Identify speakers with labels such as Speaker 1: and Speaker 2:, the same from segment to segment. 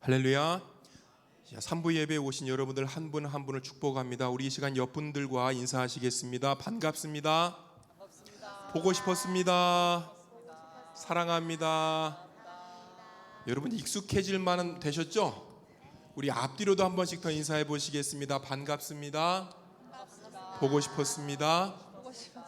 Speaker 1: 할렐루야. 3부 예배에 오신 여러분들 한 분 한 분을 축복합니다. 우리 이 시간 옆분들과 인사하시겠습니다. 반갑습니다. 보고 싶었습니다. 사랑합니다. 여러분 익숙해질 만은 되셨죠? 우리 앞뒤로도 한 번씩 더 인사해 보시겠습니다. 반갑습니다. 보고 싶었습니다.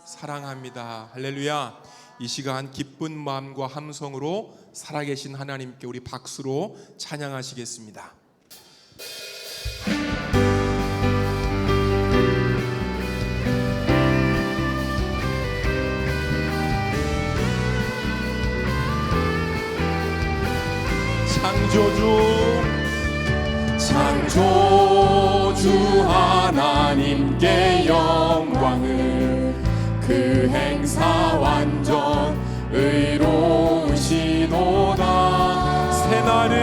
Speaker 1: 사랑합니다. 할렐루야. 이 시간 기쁜 마음과 함성으로 살아계신 하나님께 우리 박수로 찬양하시겠습니다. 창조주 하나님께 영광을, 그 행사 완전 의로우시도다. 새날을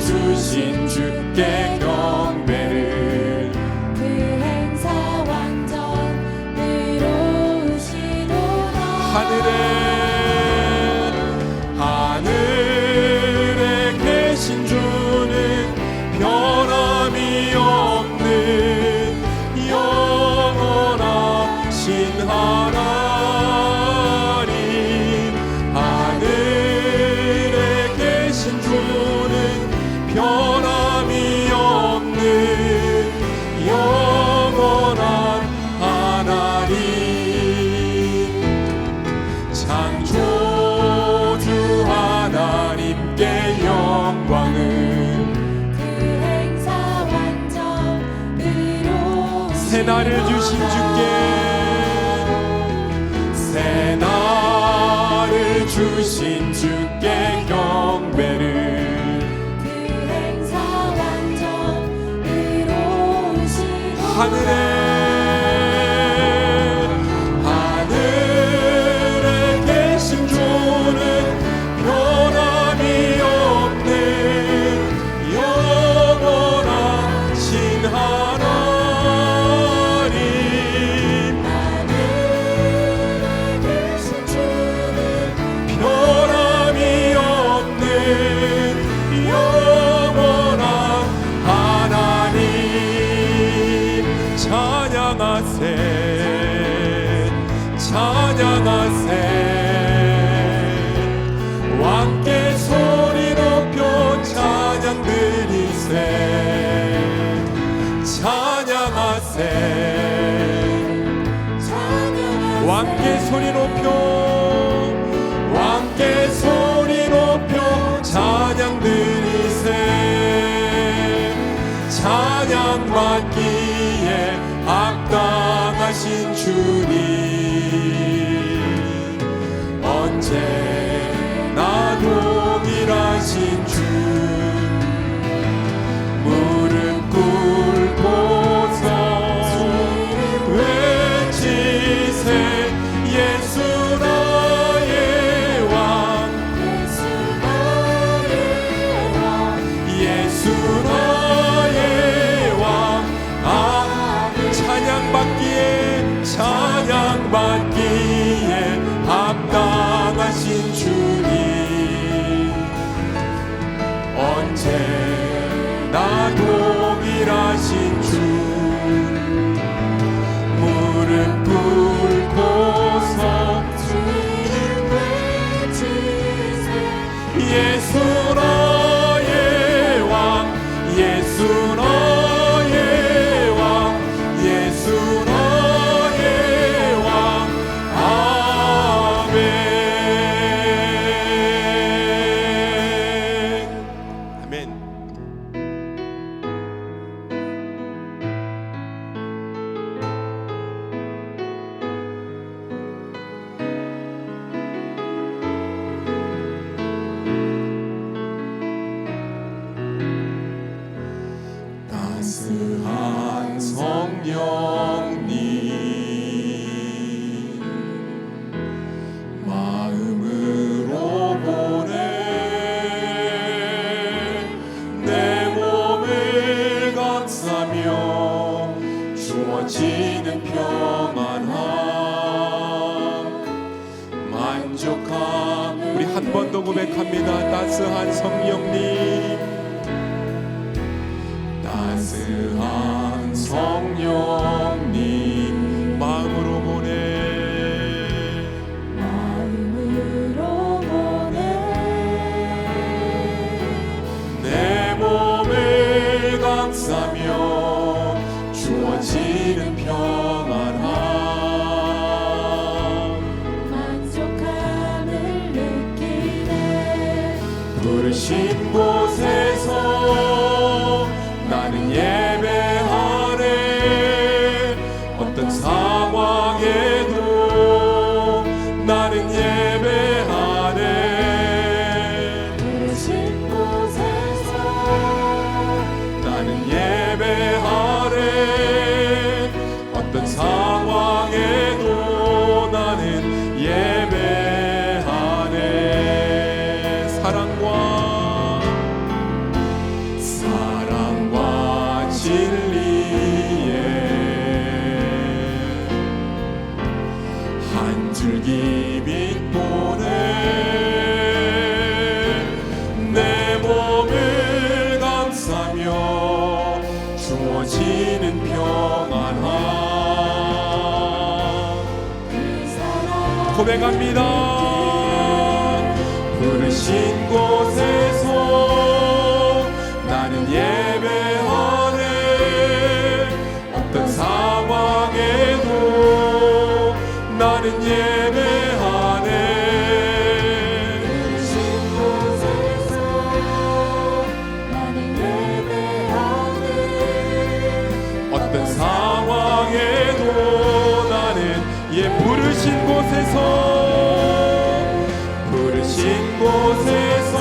Speaker 1: 주신 주께 경배를,
Speaker 2: 그 행사 완전 의로우시도다.
Speaker 1: 하늘에 계신 주는 변함이 없는 영원하신 하나님. 하늘에 계신 주는 변함이 없는 영원한 하나님. 창조주 하나님께 영광을,
Speaker 2: 그 행사 완전 의로우시도다.
Speaker 1: 새날을 주신 주께, 새날을 주신 주께 경배를,
Speaker 2: 그 행사 완전 의로우시도다.
Speaker 1: 하늘에 계신 주는 변함이 없는 영원하신 하나님.
Speaker 2: 하늘에 계신 주는
Speaker 1: 변함이 없는 영원한 하나님. 찬양하세 왕께 소리 높여 찬양 드리세. 찬양하세 왕께 소리 높여, 왕께 소리 높여 찬양 드리세. 찬양 받기에 합당하신 주님, 언제나 동일하신 주. 무릎 꿇고서 외치세. 예수 나의 왕, 예수 나의 왕. 찬양받기에 합당하신 주님, 언제나 동일하신 주. 무릎 꿇고서 예수 나의 왕, 예수 나의 왕, 예수 나의 왕. 아멘. 아멘. 따스한 성령님, 마음으로 보내 내 몸을 감싸며 주어지는 평안함 만족함. 우리 한 번 더 더 고백합니다. 따스한 성령님, 따스한 성령님 마음으로 보내,
Speaker 2: 마음으로 보내
Speaker 1: 내 몸을 감싸며 주어지는 평안함,
Speaker 2: 만족함을 느끼네
Speaker 1: 부르신 곳에서 나는 예배하네. 어떤 상황에도 나는 예배하네.
Speaker 2: 부르신 곳에서
Speaker 1: 나는 예배하네. 어떤 상황에도 나는 예배하네. 사랑과 진리에 한 줄기 빛 보내, 내 몸을 감싸며 주어지는 평안함
Speaker 2: 그 사랑
Speaker 1: 고백합니다. 부르신 곳에서 나는 예배하네. 어떤 상황에도 나는 예배하네.
Speaker 2: 부르신 곳에서 나는 예배하네
Speaker 1: 어떤 상황에도 나는 부르신 곳에서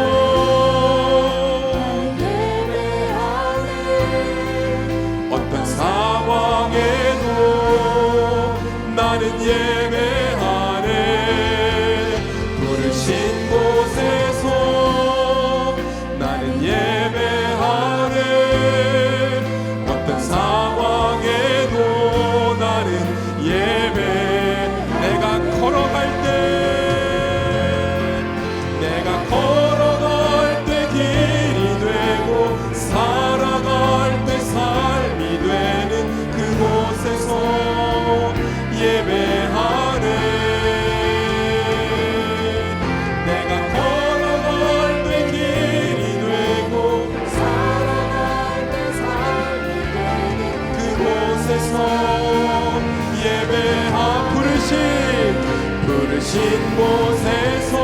Speaker 1: 어떤 상황에도 나는 예배하네. 부르신 곳에서 나는 예배하네. 어떤 상황에도 나는 예배. 내가 걸어갈 때 길이 되고 살아갈 때 삶이 되는 그곳에서 예배하네. 내가 걸어갈 때 길이 되고
Speaker 2: 살아갈 때 삶이 되는
Speaker 1: 그곳에서 예배하. 부르신 곳에서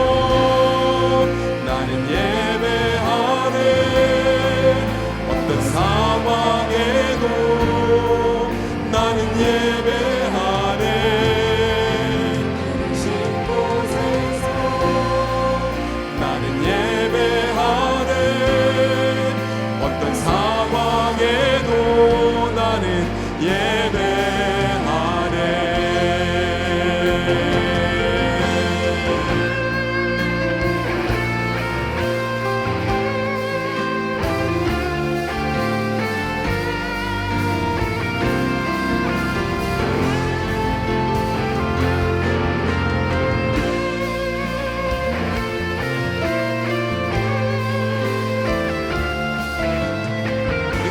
Speaker 1: 나는 예배하네. 어떤 상황에도 나는 예배하네.
Speaker 2: 부르신 곳에서
Speaker 1: 나는 예배하네. 어떤 상황에도 나는 예배하네.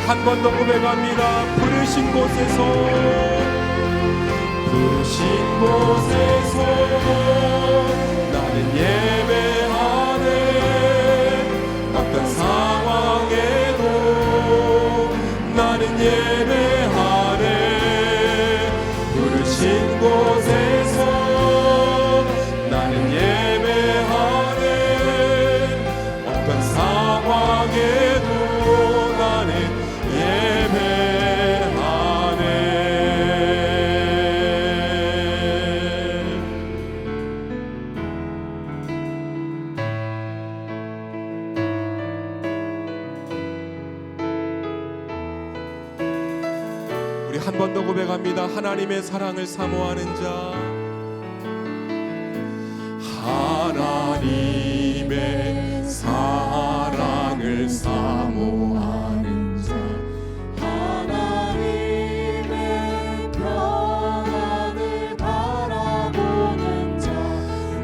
Speaker 1: 한 번 더 고백합니다. 부르신 곳에서 나는 예배하네. 어떤 상황에도 나는 예배하네. 부르신 곳에서 나는 예배하네. 어떤 상황에도 나는 예배하네. 우리 한 번 더 고백합니다. 하나님의 사랑을 사모하는 자, 하나님의 사랑을 사모하는 자,
Speaker 2: 하나님의 평안을 바라보는 자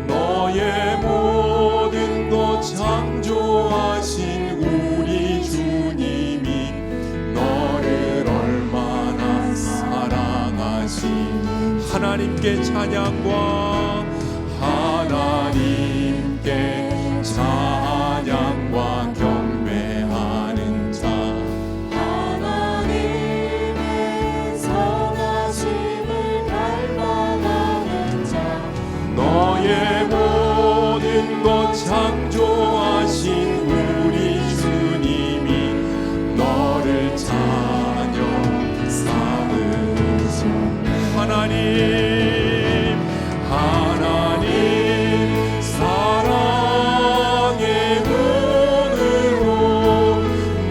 Speaker 1: 너의 모든 것 하나님께 찬양과 하나님께 찬양과 경배하는 자
Speaker 2: 하나님의 선하심을 갈망하는 자
Speaker 1: 너의 모든 것 창조하신 우리 주님이 너를 자녀 삼으셨네. 하나님 사랑의 눈으로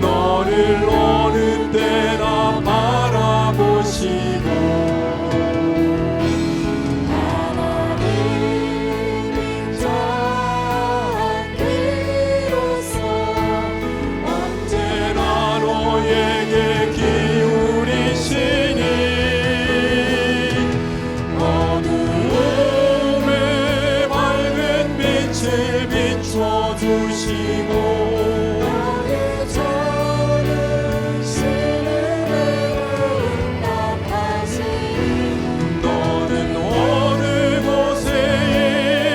Speaker 1: 너를 어느 때나 바라보시고
Speaker 2: 하나님이 자기로서
Speaker 1: 언제나 너에게 기울이시니 어두움에 밝은 빛을 비춰주시고
Speaker 2: 너의 저는 신음으로 응답하시니
Speaker 1: 너는 어느 곳에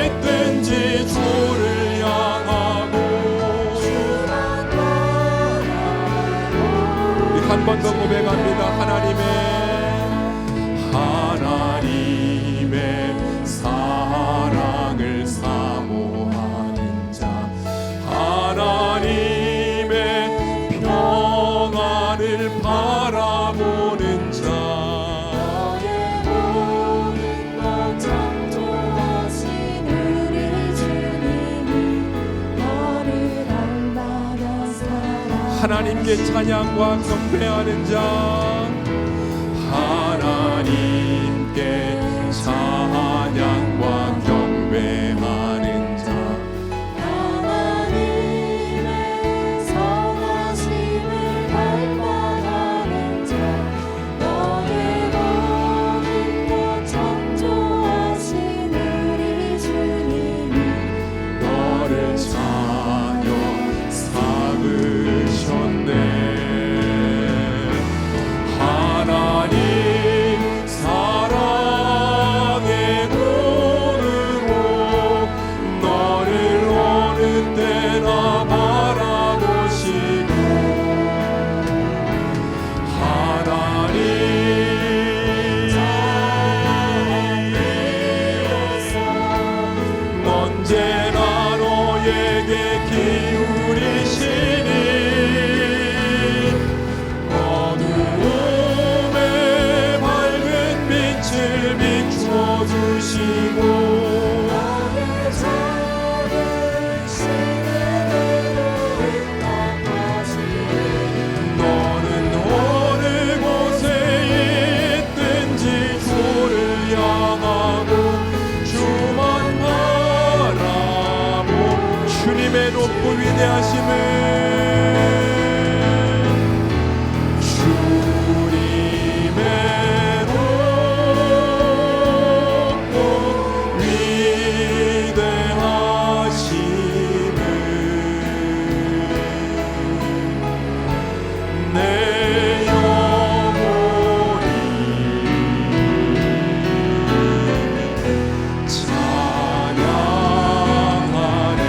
Speaker 1: 있든지 주를 향하고 우리 한 번 더 고백합니다. 하나님의 사랑을 사모하는 자 하나님의 평안을 바라보는 자
Speaker 2: 너의 모든 것 창조하신 우리 주님이 너를 얼마나 사랑
Speaker 1: 하나님께 찬양과 경배하는 자 하나님께 찬양과 경배하는 자
Speaker 2: 하나님의 선하심을 갈망하는 자 너의 모든 것 창조하신 우리 주님이
Speaker 1: 너를 자녀 삼으셨네. 하나님 사랑의 눈으로 너를 어느 때나 바라보시고 하나님 언제나 너에게 기울이시니 어두움에 밝은 빛을 비춰주시고
Speaker 2: 너의 작은 신음으로 응답하시니
Speaker 1: 너는 어느 곳에 있든지 주를 향하고 주만 바라보 주님의 높고 위대하심을 주님의 높고 위대하심을 내 영혼이 찬양하네.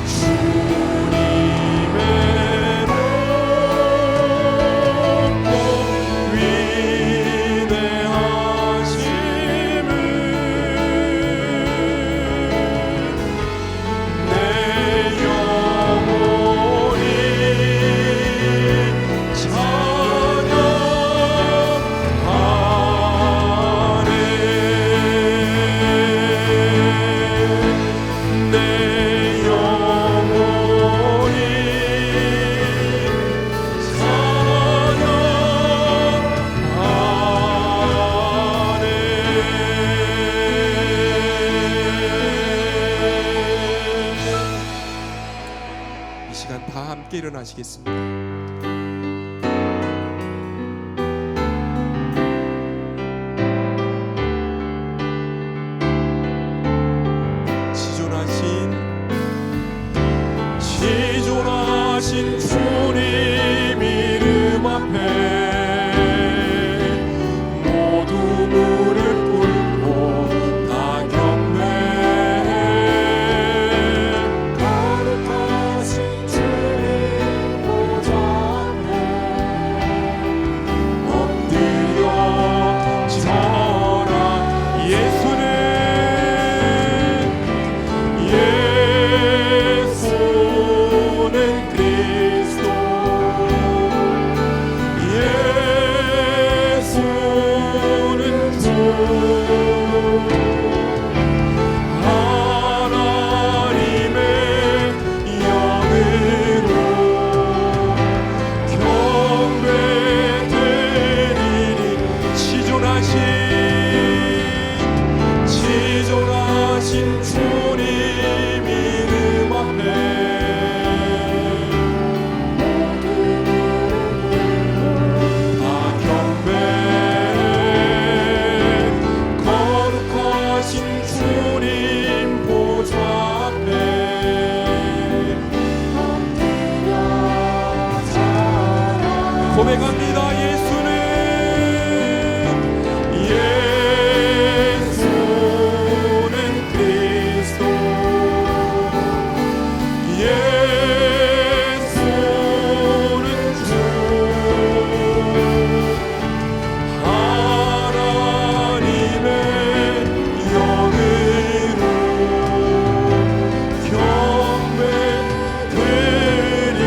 Speaker 1: 주님의 높고 위대하심을 내 영혼이 찬양하네. 내 영혼이 찬양하네. 이 시간 다 함께 일어나시겠습니다. 지존하신 주님 이름 앞에 고백합니다. 예수는 그리스도, 예수는 주, 하나님의 영으로 경배 드리리.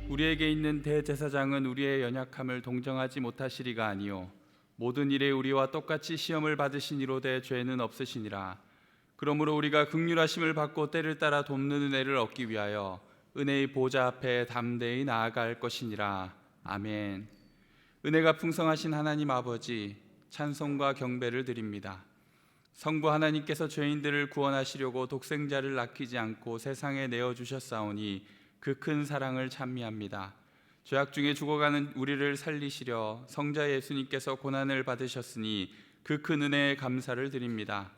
Speaker 3: 우리에게 있는 대제사장은 우리의 연약함을 동정하지 못하시리가 아니요 모든 일에 우리와 똑같이 시험을 받으시니로되 죄는 없으시니라. 그러므로 우리가 긍휼하심을 받고 때를 따라 돕는 은혜를 얻기 위하여 은혜의 보좌 앞에 담대히 나아갈 것이니라. 아멘. 은혜가 풍성하신 하나님 아버지, 찬송과 경배를 드립니다. 성부 하나님께서 죄인들을 구원하시려고 독생자를 아끼지 않고 세상에 내어주셨사오니 그 큰 사랑을 찬미합니다. 죄악 중에 죽어가는 우리를 살리시려 성자 예수님께서 고난을 받으셨으니 그 큰 은혜에 감사를 드립니다.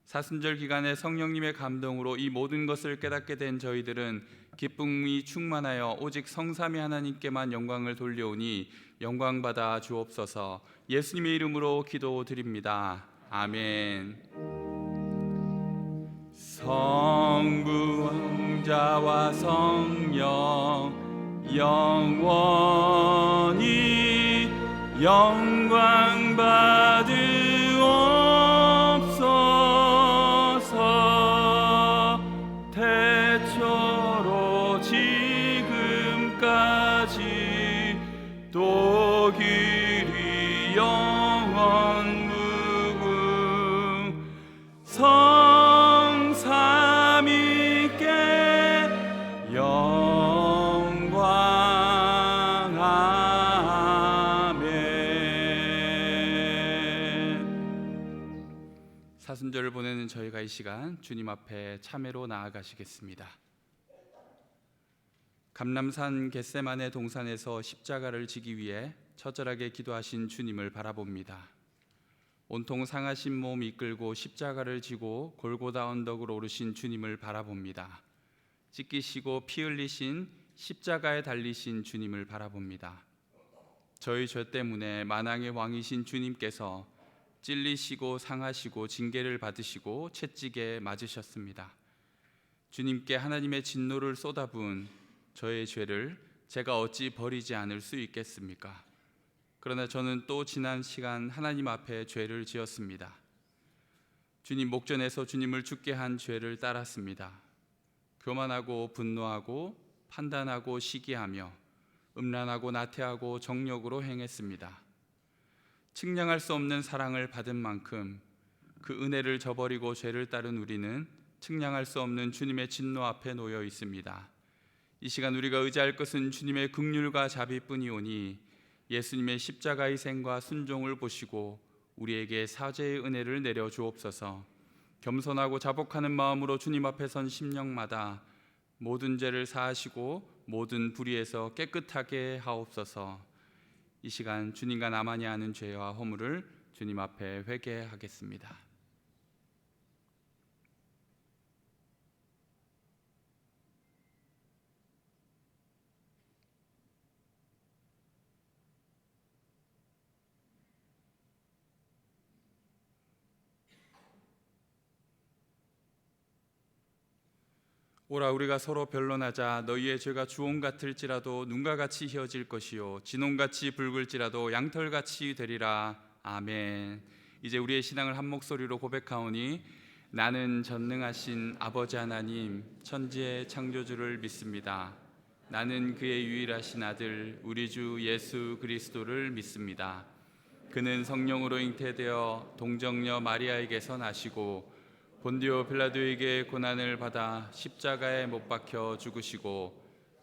Speaker 3: 사순절 기간에 성령님의 감동으로 이 모든 것을 깨닫게 된 저희들은 기쁨이 충만하여 오직 성삼위 하나님께만 영광을 돌려오니 영광받아 주옵소서. 예수님의 이름으로 기도드립니다. 아멘. 성부 왕자와 성령 영원히 영광 받으옵소서. 태초로 지금까지 또 길이 영원 무궁 성삼위께 영광. 아멘. 사순절을 보내는 저희가 이 시간 주님 앞에 참회로 나아가시겠습니다. 감람산 겟세마네 동산에서 십자가를 지기 위해 처절하게 기도하신 주님을 바라봅니다. 온통 상하신 몸 이끌고 십자가를 지고 골고다 언덕으로 오르신 주님을 바라봅니다. 찢기시고 피 흘리신 십자가에 달리신 주님을 바라봅니다. 저희 죄 때문에 만왕의 왕이신 주님께서 찔리시고 상하시고 징계를 받으시고 채찍에 맞으셨습니다. 주님께 하나님의 진노를 쏟아부은 저의 죄를 제가 어찌 버리지 않을 수 있겠습니까? 그러나 저는 또 지난 시간 하나님 앞에 죄를 지었습니다. 주님 목전에서 주님을 죽게 한 죄를 따랐습니다. 교만하고 분노하고 판단하고 시기하며 음란하고 나태하고 정욕으로 행했습니다. 측량할 수 없는 사랑을 받은 만큼 그 은혜를 저버리고 죄를 따른 우리는 측량할 수 없는 주님의 진노 앞에 놓여 있습니다. 이 시간 우리가 의지할 것은 주님의 긍휼과 자비뿐이오니 예수님의 십자가의 생과 순종을 보시고 우리에게 사죄의 은혜를 내려 주옵소서. 겸손하고 자복하는 마음으로 주님 앞에 선 심령마다 모든 죄를 사하시고 모든 불의에서 깨끗하게 하옵소서. 이 시간 주님과 나만이 아는 죄와 허물을 주님 앞에 회개하겠습니다. 오라 우리가 서로 변론하자. 너희의 죄가 주홍 같을지라도 눈과 같이 희어질 것이요 진홍같이 붉을지라도 양털같이 되리라. 아멘. 이제 우리의 신앙을 한 목소리로 고백하오니 나는 전능하신 아버지 하나님 천지의 창조주를 믿습니다. 나는 그의 유일하신 아들 우리 주 예수 그리스도를 믿습니다. 그는 성령으로 잉태되어 동정녀 마리아에게서 나시고 본디오 빌라도에게 고난을 받아 십자가에 못 박혀 죽으시고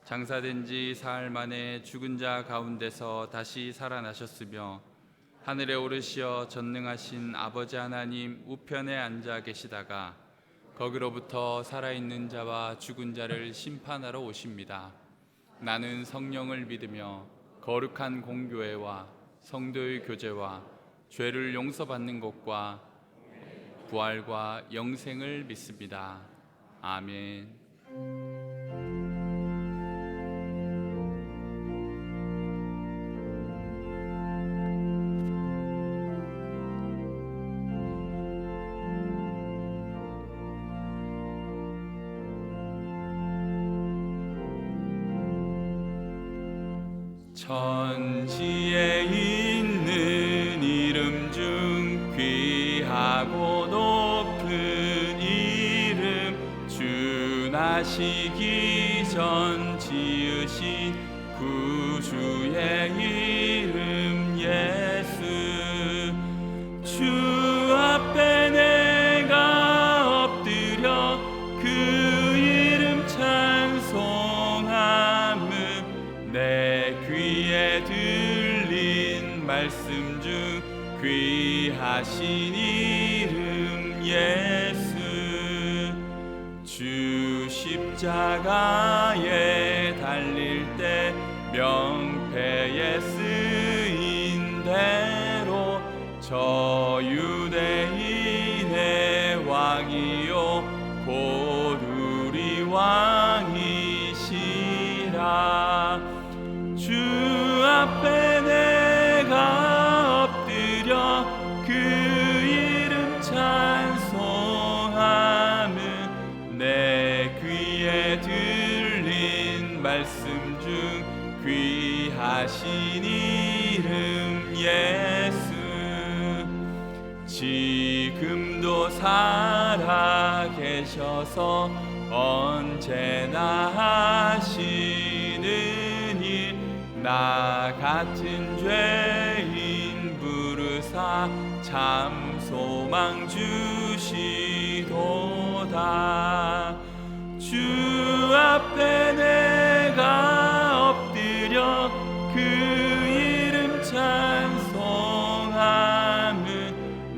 Speaker 3: 장사된 지 사흘 만에 죽은 자 가운데서 다시 살아나셨으며 하늘에 오르시어 전능하신 아버지 하나님 우편에 앉아 계시다가 거기로부터 살아있는 자와 죽은 자를 심판하러 오십니다. 나는 성령을 믿으며 거룩한 공교회와 성도의 교제와 죄를 용서받는 것과 부활과 영생을 믿습니다. 아멘. 천지에 있는 이름 중 귀하고 높은 이름, 주 나시기 전 지으신 구주의 이름 예수. 주 앞에 내가 엎드려 그 이름 찬송함은 내 귀에 들린 말씀 중 귀하신 이름 예수. 주 십자가에 달릴 때 명패에 쓰인 대로 저 유대인의 왕이요 곧 우리 왕이시라. 주 앞에 내가 엎드려 그 이름 찬송함은 내 귀에 들린 말씀 중 귀하신 이름 예수. 지금도 살아 계셔서 언제나 하시는 일, 나 같은 죄인 부르사 참 소망 주시도다. 주 앞에 내가 엎드려 그 이름 찬송함은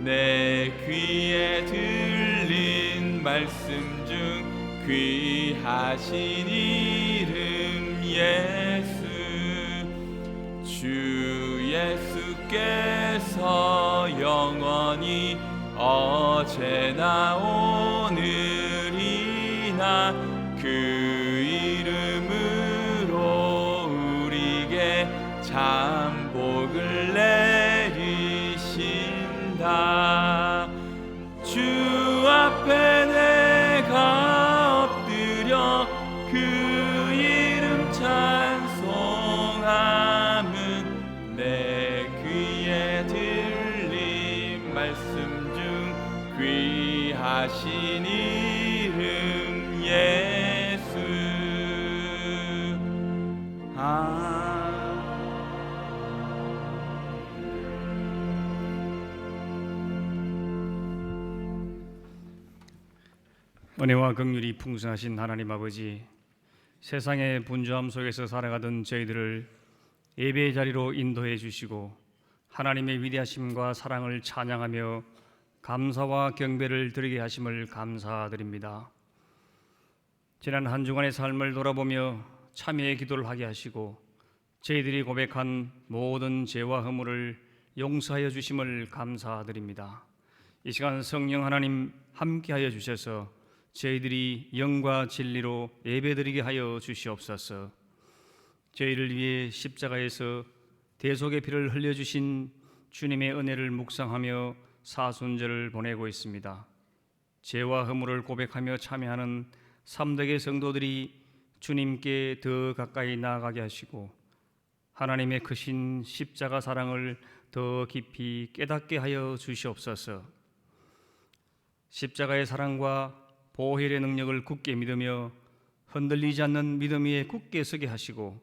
Speaker 3: 내 귀에 들린 말씀 중 귀하신 이름 예수. 주 예수께서 영원히 어제나 오늘이나 그 이름으로 우리에게 참 복을 내리신다. 주 앞에 내가 엎드려 그 이름 찬송함은 내 귀에 들린 말씀 중 귀하신 이름 예수.
Speaker 4: 은혜와 긍휼이 풍성하신 하나님 아버지, 세상의 분주함 속에서 살아가던 저희들을 예배의 자리로 인도해 주시고 하나님의 위대하심과 사랑을 찬양하며 감사와 경배를 드리게 하심을 감사드립니다. 지난 한 주간의 삶을 돌아보며 참회의 기도를 하게 하시고 저희들이 고백한 모든 죄와 허물을 용서하여 주심을 감사드립니다. 이 시간 성령 하나님 함께하여 주셔서 저희들이 영과 진리로 예배드리게 하여 주시옵소서. 저희를 위해 십자가에서 대속의 피를 흘려주신 주님의 은혜를 묵상하며 사순절을 보내고 있습니다. 죄와 허물을 고백하며 참여하는 삼덕의 성도들이 주님께 더 가까이 나아가게 하시고 하나님의 크신 십자가 사랑을 더 깊이 깨닫게 하여 주시옵소서. 십자가의 사랑과 보혈의 능력을 굳게 믿으며 흔들리지 않는 믿음 위에 굳게 서게 하시고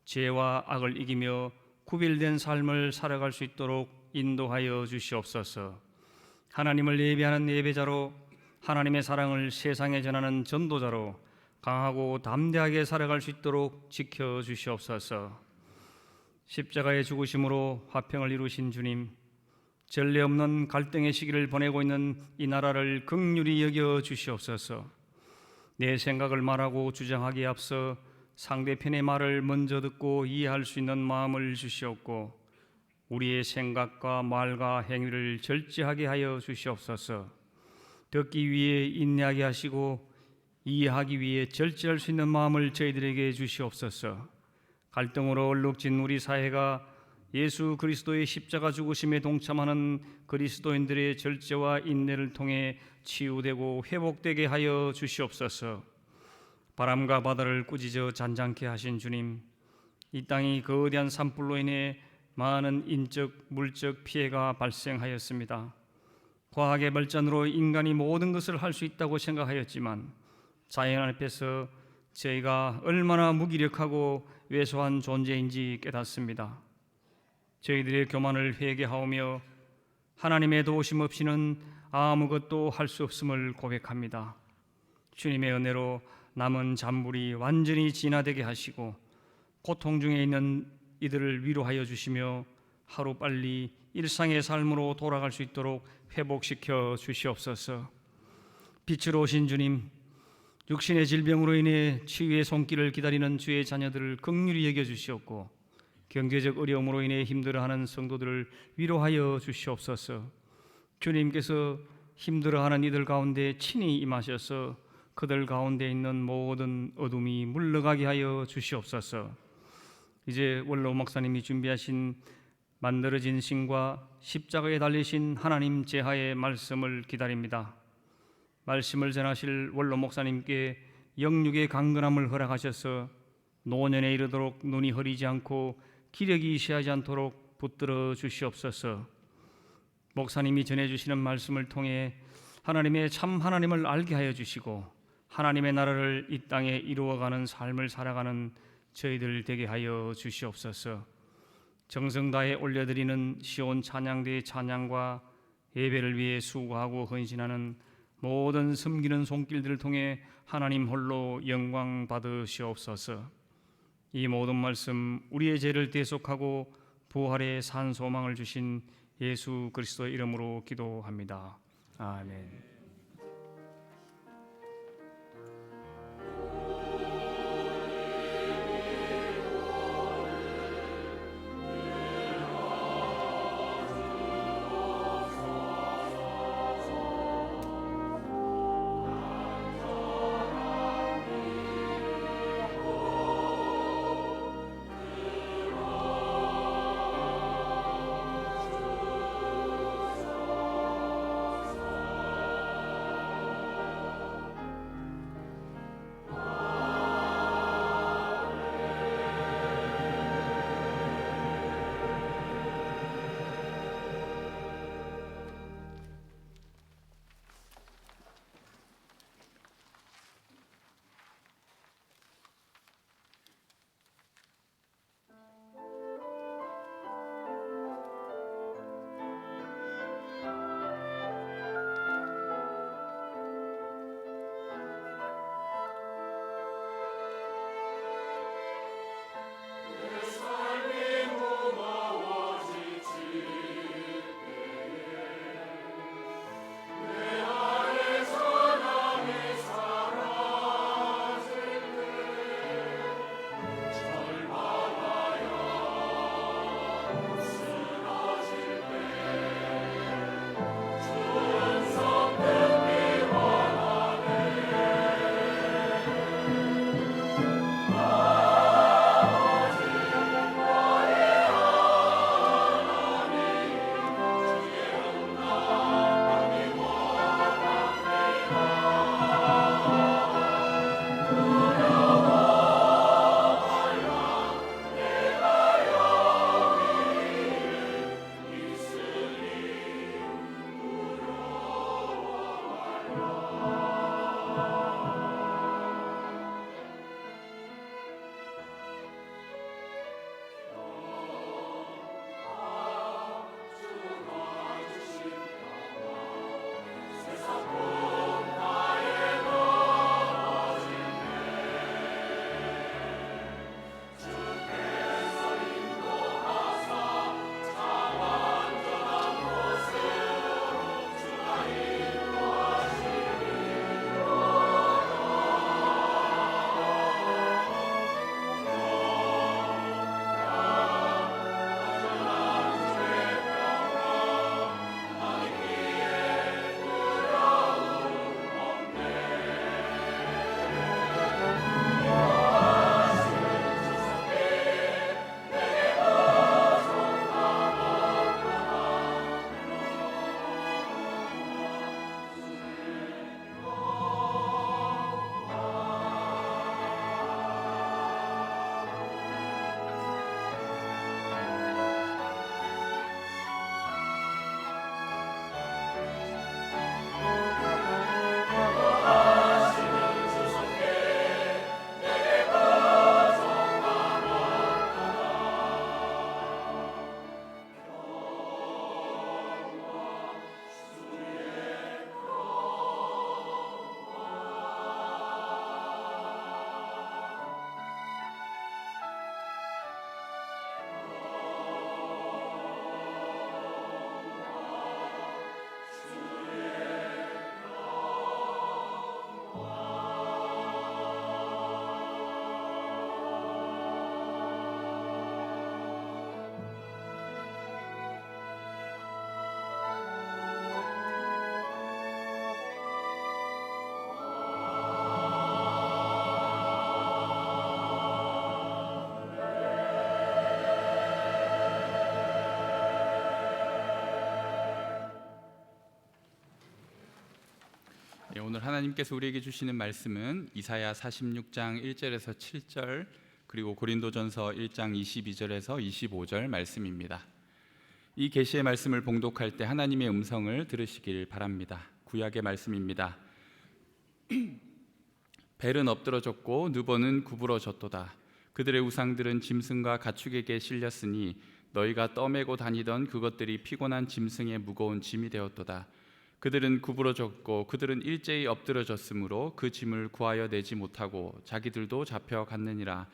Speaker 4: 죄와 악을 이기며 구별된 삶을 살아갈 수 있도록 인도하여 주시옵소서. 하나님을 예배하는 예배자로, 하나님의 사랑을 세상에 전하는 전도자로 강하고 담대하게 살아갈 수 있도록 지켜 주시옵소서. 십자가의 죽으심으로 화평을 이루신 주님, 전례 없는 갈등의 시기를 보내고 있는 이 나라를 긍휼히 여겨 주시옵소서. 내 생각을 말하고 주장하기에 앞서 상대편의 말을 먼저 듣고 이해할 수 있는 마음을 주시옵고 우리의 생각과 말과 행위를 절제하게 하여 주시옵소서. 듣기 위해 인내하게 하시고 이해하기 위해 절제할 수 있는 마음을 저희들에게 주시옵소서. 갈등으로 얼룩진 우리 사회가 예수 그리스도의 십자가 죽으심에 동참하는 그리스도인들의 절제와 인내를 통해 치유되고 회복되게 하여 주시옵소서. 바람과 바다를 꾸짖어 잔잔케 하신 주님, 이 땅이 거대한 산불로 인해 많은 인적, 물적 피해가 발생하였습니다. 과학의 발전으로 인간이 모든 것을 할 수 있다고 생각하였지만 자연 앞에서 저희가 얼마나 무기력하고 왜소한 존재인지 깨닫습니다. 저희들의 교만을 회개하오며 하나님의 도우심 없이는 아무것도 할 수 없음을 고백합니다. 주님의 은혜로 남은 잔불이 완전히 진화되게 하시고 고통 중에 있는 이들을 위로하여 주시며 하루빨리 일상의 삶으로 돌아갈 수 있도록 회복시켜 주시옵소서. 빛으로 오신 주님, 육신의 질병으로 인해 치유의 손길을 기다리는 주의 자녀들을 긍휼히 여겨 주시옵고 경제적 어려움으로 인해 힘들어하는 성도들을 위로하여 주시옵소서. 주님께서 힘들어하는 이들 가운데 친히 임하셔서 그들 가운데 있는 모든 어둠이 물러가게 하여 주시옵소서. 이제 원로 목사님이 준비하신 만들어진 신과 십자가에 달리신 하나님 제하의 말씀을 기다립니다. 말씀을 전하실 원로 목사님께 영육의 강건함을 허락하셔서 노년에 이르도록 눈이 흐리지 않고 기력이 쇠하지 않도록 붙들어 주시옵소서. 목사님이 전해주시는 말씀을 통해 하나님의 참 하나님을 알게 하여 주시고 하나님의 나라를 이 땅에 이루어가는 삶을 살아가는 저희들 되게 하여 주시옵소서. 정성 다해 올려드리는 시온 찬양대의 찬양과 예배를 위해 수고하고 헌신하는 모든 섬기는 손길들을 통해 하나님 홀로 영광 받으시옵소서. 이 모든 말씀 우리의 죄를 대속하고 부활의 산 소망을 주신 예수 그리스도의 이름으로 기도합니다. 아멘.
Speaker 3: 오늘 하나님께서 우리에게 주시는 말씀은 이사야 46장 1절에서 7절 그리고 고린도전서 1장 22절에서 25절 말씀입니다. 이 계시의 말씀을 봉독할 때 하나님의 음성을 들으시길 바랍니다. 구약의 말씀입니다. 벨은 엎드러졌고 느보는 구부러졌도다. 그들의 우상들은 짐승과 가축에게 실렸으니 너희가 떠매고 다니던 그것들이 피곤한 짐승의 무거운 짐이 되었도다. 그들은 구부러졌고 그들은 일제히 엎드러졌으므로 그 짐을 구하여 내지 못하고 자기들도 잡혀갔느니라.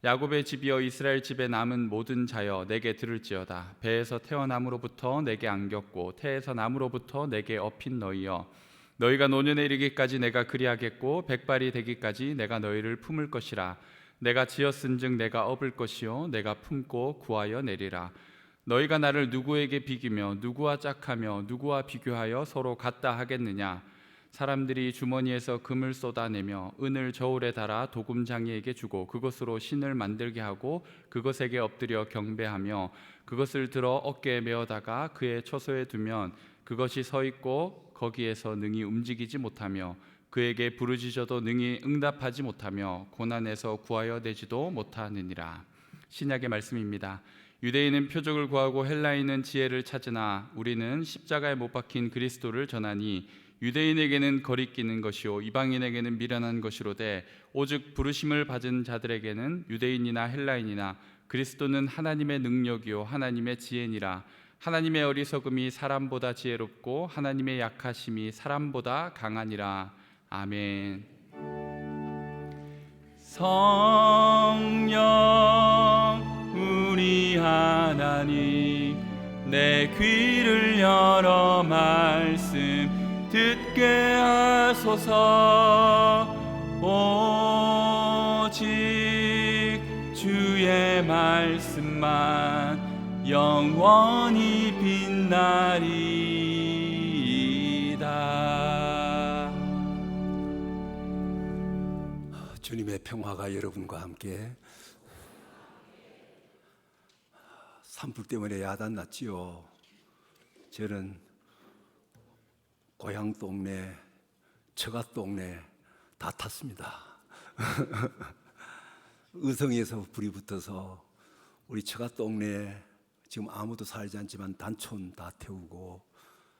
Speaker 3: 야곱의 집이여 이스라엘 집에 남은 모든 자여 내게 들을지어다. 배에서 태어남으로부터 내게 안겼고 태에서 남으로부터 내게 업힌 너희여, 너희가 노년에 이르기까지 내가 그리하겠고 백발이 되기까지 내가 너희를 품을 것이라. 내가 지었은즉 내가 업을 것이요 내가 품고 구하여 내리라. 너희가 나를 누구에게 비기며 누구와 짝하며 누구와 비교하여 서로 같다 하겠느냐. 사람들이 주머니에서 금을 쏟아내며 은을 저울에 달아 도금장이에게 주고 그것으로 신을 만들게 하고 그것에게 엎드려 경배하며 그것을 들어 어깨에 메어다가 그의 처소에 두면 그것이 서 있고 거기에서 능히 움직이지 못하며 그에게 부르짖어도 능히 응답하지 못하며 고난에서 구하여 내지도 못하느니라. 신약의 말씀입니다. 유대인은 표적을 구하고 헬라인은 지혜를 찾으나 우리는 십자가에 못 박힌 그리스도를 전하니 유대인에게는 거리끼는 것이요 이방인에게는 미련한 것이로되 오직 부르심을 받은 자들에게는 유대인이나 헬라인이나 그리스도는 하나님의 능력이요 하나님의 지혜니라. 하나님의 어리석음이 사람보다 지혜롭고 하나님의 약하심이 사람보다 강하니라. 아멘. 성령 우리 하나님, 내 귀를 열어 말씀 듣게 하소서. 오직 주의 말씀만 영원히 빛나리이다.
Speaker 5: 주님의 평화가 여러분과 함께. 산불 때문에 야단 났지요. 저는 고향 동네, 처가 동네 다 탔습니다. 의성에서 불이 붙어서 우리 처가 동네 지금 아무도 살지 않지만 단촌 다 태우고,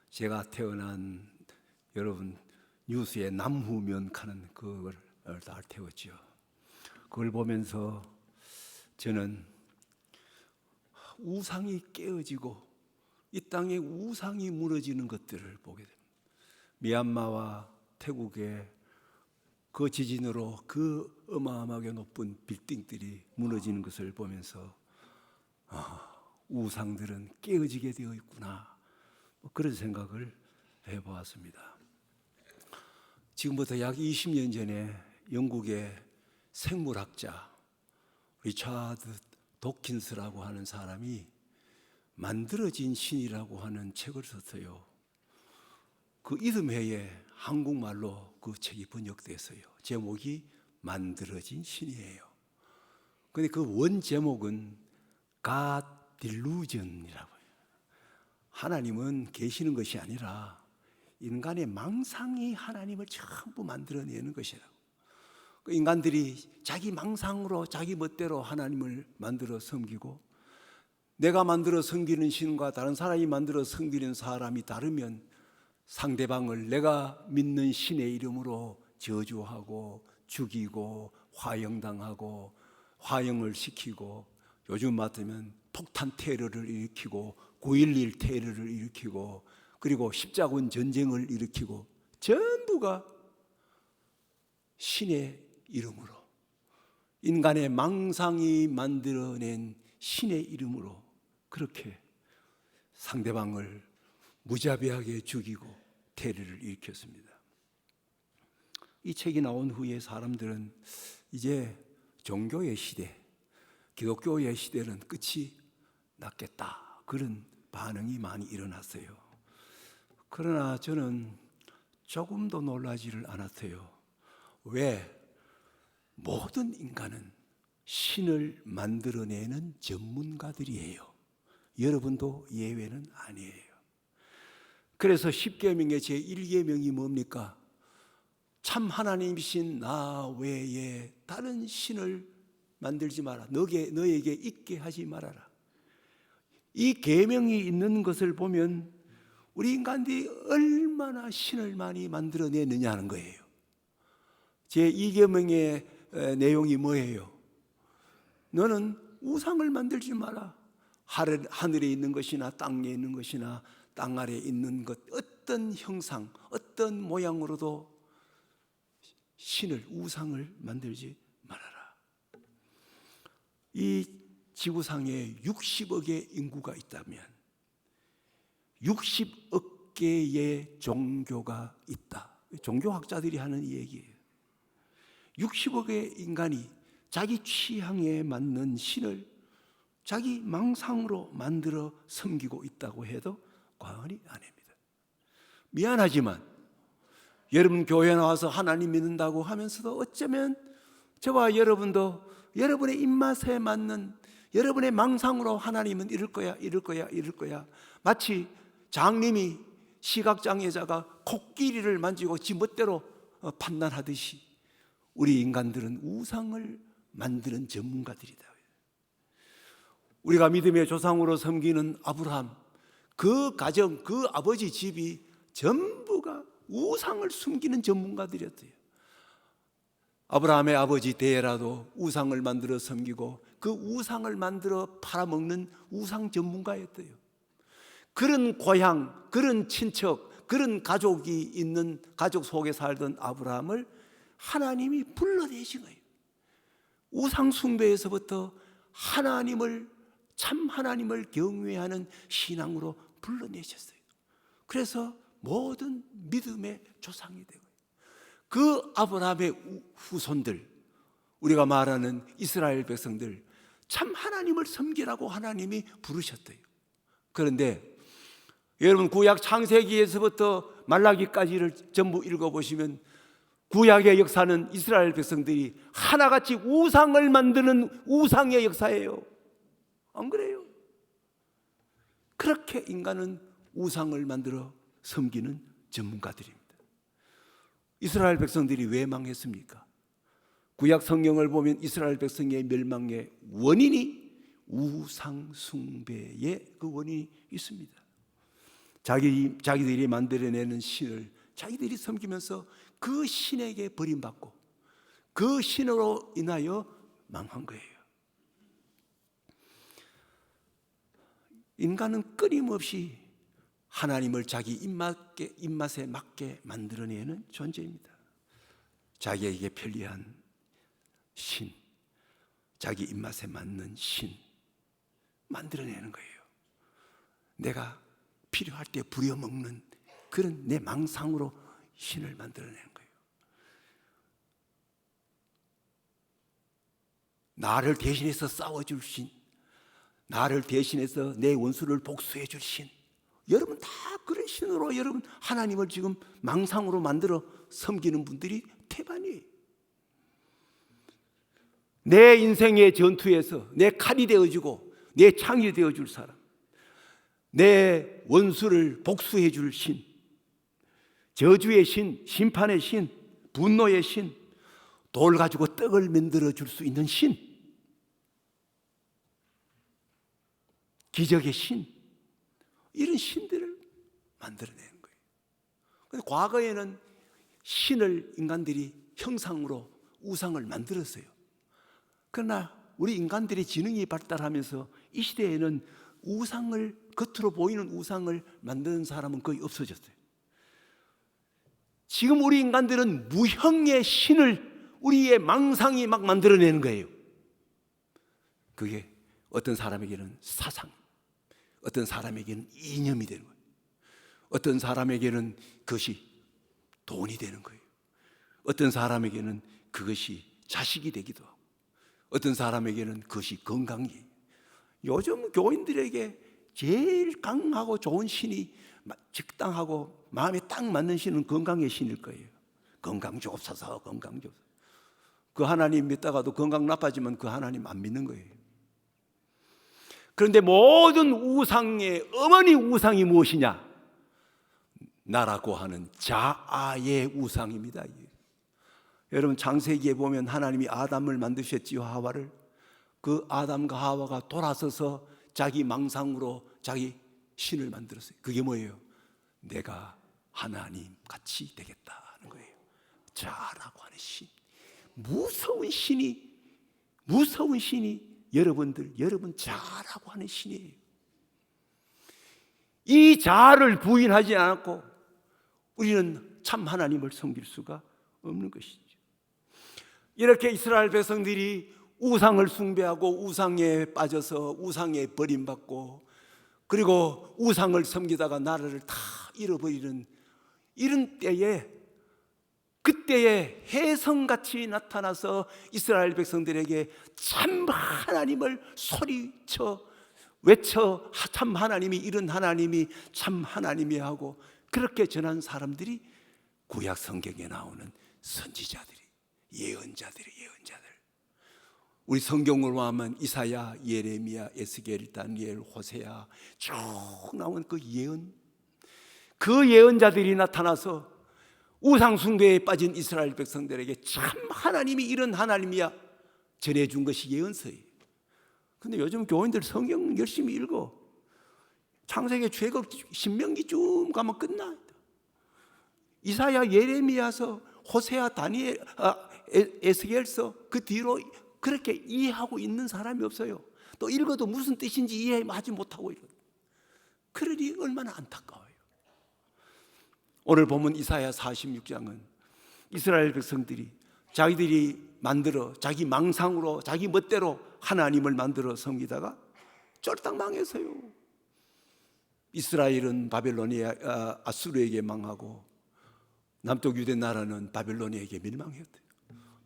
Speaker 5: 제가 태어난 여러분 뉴스에 남후면 가는 그걸 다 태웠죠. 그걸 보면서 저는 우상이 깨어지고 이 땅에 우상이 무너지는 것들을 보게 됩니다. 미얀마와 태국의 그 지진으로 그 어마어마하게 높은 빌딩들이 무너지는 것을 보면서 우상들은 깨어지게 되어 있구나, 그런 생각을 해보았습니다. 지금부터 약 20년 전에 영국의 생물학자 리차드 도킨스라고 하는 사람이 만들어진 신이라고 하는 책을 썼어요. 그 이듬해에 한국말로 그 책이 번역됐어요. 제목이 만들어진 신이에요. 근데 그 원 제목은 God Delusion이라고 해요. 하나님은 계시는 것이 아니라 인간의 망상이 하나님을 전부 만들어내는 것이라고. 그 인간들이 자기 망상으로 자기 멋대로 하나님을 만들어 섬기고, 내가 만들어 섬기는 신과 다른 사람이 만들어 섬기는 사람이 다르면 상대방을 내가 믿는 신의 이름으로 저주하고 죽이고 화형당하고 화형을 시키고, 요즘 맞으면 폭탄 테러를 일으키고 9.11 테러를 일으키고, 그리고 십자군 전쟁을 일으키고, 전부가 신의 이름으로, 인간의 망상이 만들어낸 신의 이름으로 그렇게 상대방을 무자비하게 죽이고 테러를 일으켰습니다. 이 책이 나온 후에 사람들은 이제 종교의 시대, 기독교의 시대는 끝이 났겠다, 그런 반응이 많이 일어났어요. 그러나 저는 조금도 놀라지를 않았어요. 왜? 모든 인간은 신을 만들어내는 전문가들이에요. 여러분도 예외는 아니에요. 그래서 10계명의 제1계명이 뭡니까? 참 하나님이신 나 외에 다른 신을 만들지 마라. 너에게 있게 하지 말아라. 이 계명이 있는 것을 보면 우리 인간들이 얼마나 신을 많이 만들어내느냐 하는 거예요. 제 2계명의 내용이 뭐예요? 너는 우상을 만들지 마라. 하늘에 있는 것이나 땅에 있는 것이나 땅 아래에 있는 것, 어떤 형상, 어떤 모양으로도 신을, 우상을 만들지 말아라. 이 지구상에 60억의 인구가 있다면 60억 개의 종교가 있다. 종교학자들이 하는 얘기예요. 60억의 인간이 자기 취향에 맞는 신을 자기 망상으로 만들어 섬기고 있다고 해도 과언이 아닙니다. 미안하지만 여러분 교회 나와서 하나님 믿는다고 하면서도 어쩌면 저와 여러분도 여러분의 입맛에 맞는 여러분의 망상으로 하나님은 이럴 거야, 이럴 거야, 이럴 거야. 마치 장님이 시각장애자가 코끼리를 만지고 지 멋대로 판단하듯이 우리 인간들은 우상을 만드는 전문가들이다. 우리가 믿음의 조상으로 섬기는 아브라함, 그 가정, 그 아버지 집이 전부가 우상을 숨기는 전문가들이었대요. 아브라함의 아버지 데라도 우상을 만들어 섬기고 그 우상을 만들어 팔아먹는 우상 전문가였대요. 그런 고향, 그런 친척, 그런 가족이 있는 가족 속에 살던 아브라함을 하나님이 불러내신 거예요. 우상 숭배에서부터 참 하나님을 경외하는 신앙으로 불러내셨어요. 그래서 모든 믿음의 조상이 되고 그 아브라함의 후손들, 우리가 말하는 이스라엘 백성들, 참 하나님을 섬기라고 하나님이 부르셨대요. 그런데 여러분 구약 창세기에서부터 말라기까지를 전부 읽어보시면 구약의 역사는 이스라엘 백성들이 하나같이 우상을 만드는 우상의 역사예요. 안 그래요? 그렇게 인간은 우상을 만들어 섬기는 전문가들입니다. 이스라엘 백성들이 왜 망했습니까? 구약 성경을 보면 이스라엘 백성의 멸망의 원인이 우상 숭배의 그 원인이 있습니다. 자기들이 만들어내는 신을 자기들이 섬기면서 그 신에게 버림받고 그 신으로 인하여 망한 거예요. 인간은 끊임없이 하나님을 자기 입맛에 맞게 만들어내는 존재입니다. 자기에게 편리한 신, 자기 입맛에 맞는 신 만들어내는 거예요. 내가 필요할 때 부려먹는 그런 내 망상으로 신을 만들어내는 거예요. 나를 대신해서 싸워줄 신, 나를 대신해서 내 원수를 복수해 줄 신, 여러분 다 그런 신으로 여러분 하나님을 지금 망상으로 만들어 섬기는 분들이 태반이에요. 내 인생의 전투에서 내 칼이 되어주고 내 창이 되어줄 사람, 내 원수를 복수해 줄 신, 저주의 신, 심판의 신, 분노의 신, 돌 가지고 떡을 만들어 줄 수 있는 신, 기적의 신, 이런 신들을 만들어내는 거예요. 근데 과거에는 신을 인간들이 형상으로 우상을 만들었어요. 그러나 우리 인간들의 지능이 발달하면서 이 시대에는 우상을, 겉으로 보이는 우상을 만드는 사람은 거의 없어졌어요. 지금 우리 인간들은 무형의 신을 우리의 망상이 막 만들어내는 거예요. 그게 어떤 사람에게는 사상, 어떤 사람에게는 이념이 되는 거예요. 어떤 사람에게는 그것이 돈이 되는 거예요. 어떤 사람에게는 그것이 자식이 되기도 하고, 어떤 사람에게는 그것이 건강이에요. 요즘 교인들에게 제일 강하고 좋은 신이 적당하고 마음에 딱 맞는 신은 건강의 신일 거예요. 건강 주옵소서, 건강 주옵소서. 그 하나님 믿다가도 건강 나빠지면 그 하나님 안 믿는 거예요. 그런데 모든 우상의 어머니 우상이 무엇이냐? 나라고 하는 자아의 우상입니다. 여러분 창세기에 보면 하나님이 아담을 만드셨지요, 하와를. 그 아담과 하와가 돌아서서 자기 망상으로 자기 신을 만들었어요. 그게 뭐예요? 내가 하나님 같이 되겠다 하는 거예요. 자라고 하는 신. 무서운 신이 여러분 자라고 하는 신이에요. 이 자를 부인하지 않았고 우리는 참 하나님을 섬길 수가 없는 것이죠. 이렇게 이스라엘 백성들이 우상을 숭배하고 우상에 빠져서 우상에 버림받고 그리고 우상을 섬기다가 나라를 다 잃어버리는 이런 때에, 그때에 혜성같이 나타나서 이스라엘 백성들에게 참 하나님을 소리쳐 외쳐 참 하나님이 이런 하나님이 참 하나님이 하고 그렇게 전한 사람들이 구약 성경에 나오는 선지자들이, 예언자들. 우리 성경으로 하면 이사야, 예레미야, 에스겔, 다니엘, 호세아 쭉 나온 그 예언, 그 예언자들이 나타나서 우상 숭배에 빠진 이스라엘 백성들에게 참 하나님이 이런 하나님이야 전해준 것이 예언서예요. 근데 요즘 교인들 성경 열심히 읽어. 창세기, 출애굽, 신명기 쭉 가면 끝나. 이사야, 예레미야서, 호세아, 다니엘, 에스겔서 그 뒤로 그렇게 이해하고 있는 사람이 없어요. 또 읽어도 무슨 뜻인지 이해하지 못하고 이러. 그러니 얼마나 안타까워요. 오늘 보면 이사야 46장은 이스라엘 백성들이 자기들이 만들어 자기 망상으로 자기 멋대로 하나님을 만들어 섬기다가 쫄딱 망했어요. 이스라엘은 바벨론에 아수르에게 망하고 남쪽 유대 나라는 바벨론에게 멸망했대요.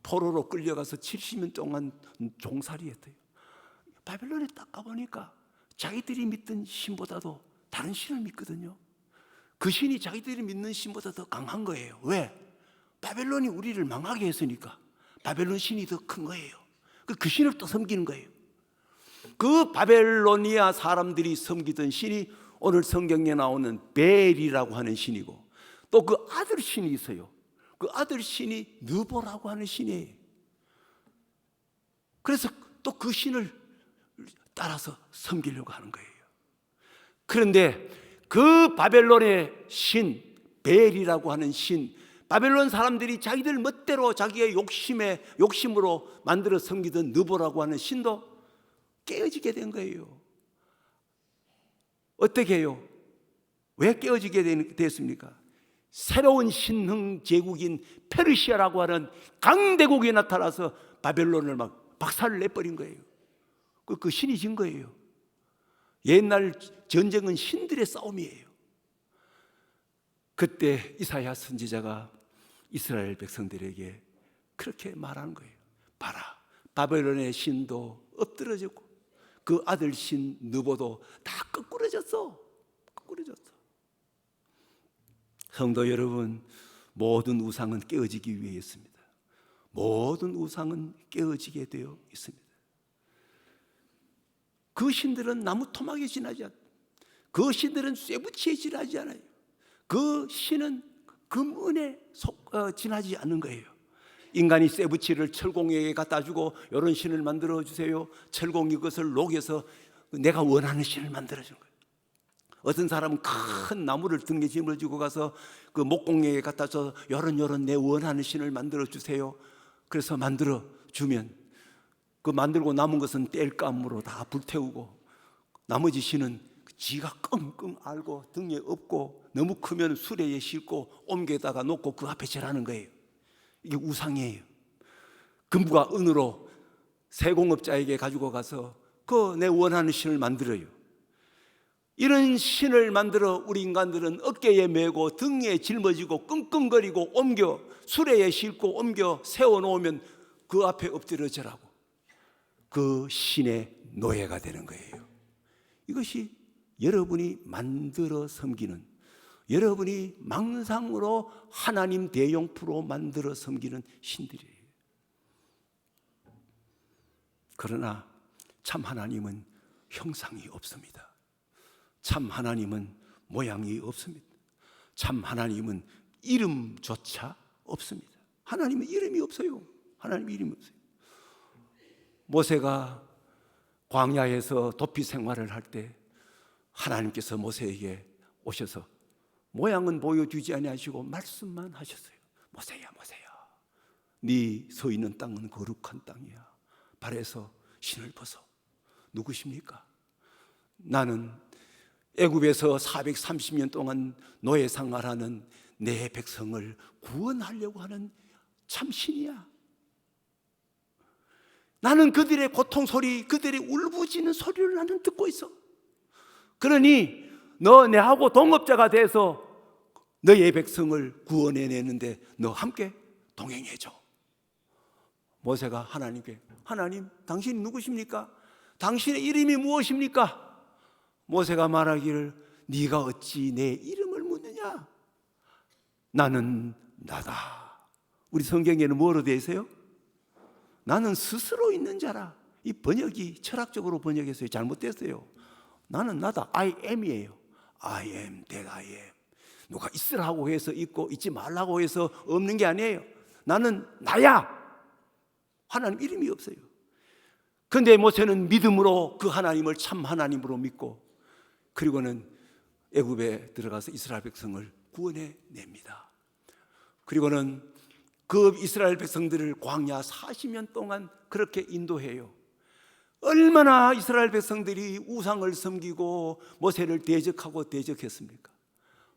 Speaker 5: 포로로 끌려가서 70년 동안 종살이했대요. 바벨론에 딱 가보니까 자기들이 믿던 신보다도 다른 신을 믿거든요. 그 신이 자기들이 믿는 신보다 더 강한 거예요. 왜? 바벨론이 우리를 망하게 했으니까 바벨론 신이 더 큰 거예요. 그 신을 또 섬기는 거예요. 그 바벨로니아 사람들이 섬기던 신이 오늘 성경에 나오는 벨이라고 하는 신이고 또 그 아들 신이 있어요. 그 아들 신이 느보라고 하는 신이에요. 그래서 또 그 신을 따라서 섬기려고 하는 거예요. 그런데 그 바벨론의 신 벨이라고 하는 신, 바벨론 사람들이 자기들 멋대로 자기의 욕심으로 만들어 섬기던 느보라고 하는 신도 깨어지게 된 거예요. 어떻게 해요? 왜 깨어지게 됐습니까? 새로운 신흥 제국인 페르시아라고 하는 강대국이 나타나서 바벨론을 막 박살을 내버린 거예요. 그 신이 진 거예요. 옛날 전쟁은 신들의 싸움이에요. 그때 이사야 선지자가 이스라엘 백성들에게 그렇게 말하는 거예요. 봐라, 바벨론의 신도 엎드러졌고 그 아들 신 느보도 다 거꾸러졌어. 성도 여러분, 모든 우상은 깨어지기 위해 있습니다. 모든 우상은 깨어지게 되어 있습니다. 그 신들은 나무 토막에 지나지 않아요. 그 신들은 쇠붙이에 지나지 않아요. 그 신은 금은에 지나지 않는 거예요. 인간이 쇠붙이를 철공에게 갖다 주고 이런 신을 만들어 주세요. 철공이 그것을 녹여서 내가 원하는 신을 만들어 주는 거예요. 어떤 사람은 큰 나무를 등에 짊어지고 가서 그 목공에게 갖다 줘 요런 내 원하는 신을 만들어 주세요. 그래서 만들어 주면 그 만들고 남은 것은 땔감으로 다 불태우고 나머지 신은 지가 끙끙 앓고 등에 업고 너무 크면 수레에 싣고 옮겨다가 놓고 그 앞에 절하는 거예요. 이게 우상이에요. 금과 은으로 세공업자에게 가지고 가서 그 내 원하는 신을 만들어요. 이런 신을 만들어 우리 인간들은 어깨에 메고 등에 짊어지고 끙끙거리고 옮겨 수레에 싣고 옮겨 세워놓으면 그 앞에 엎드려 절하고 그 신의 노예가 되는 거예요. 이것이 여러분이 만들어 섬기는, 여러분이 망상으로 하나님 대용프로 만들어 섬기는 신들이에요. 그러나 참 하나님은 형상이 없습니다. 참 하나님은 모양이 없습니다. 참 하나님은 이름조차 없습니다. 하나님은 이름이 없어요. 하나님 이름이 없어요. 모세가 광야에서 도피 생활을 할 때 하나님께서 모세에게 오셔서 모양은 보여주지 아니하시고 말씀만 하셨어요. 모세야, 모세야, 네 서 있는 땅은 거룩한 땅이야. 발에서 신을 벗어. 누구십니까? 나는 애굽에서 430년 동안 노예 생활하는 내 백성을 구원하려고 하는 참신이야. 나는 그들의 고통 소리, 그들의 울부짖는 소리를 나는 듣고 있어. 그러니 너 내하고 동업자가 돼서 너의 백성을 구원해내는데 너 함께 동행해줘. 모세가 하나님께, 하나님, 당신이 누구십니까? 당신의 이름이 무엇입니까? 모세가 말하기를, 네가 어찌 내 이름을 묻느냐? 나는 나다. 우리 성경에는 뭐로 되어 있어요? 나는 스스로 있는 자라. 이 번역이 철학적으로 번역했어요. 잘못됐어요. 나는 나다. I am이에요. I am that I am. 누가 있으라고 해서 있고 있지 말라고 해서 없는 게 아니에요. 나는 나야. 하나님 이름이 없어요. 그런데 모세는 믿음으로 그 하나님을 참 하나님으로 믿고, 그리고는 애굽에 들어가서 이스라엘 백성을 구원해 냅니다. 그리고는 그 이스라엘 백성들을 광야 40년 동안 그렇게 인도해요. 얼마나 이스라엘 백성들이 우상을 섬기고 모세를 대적하고 대적했습니까?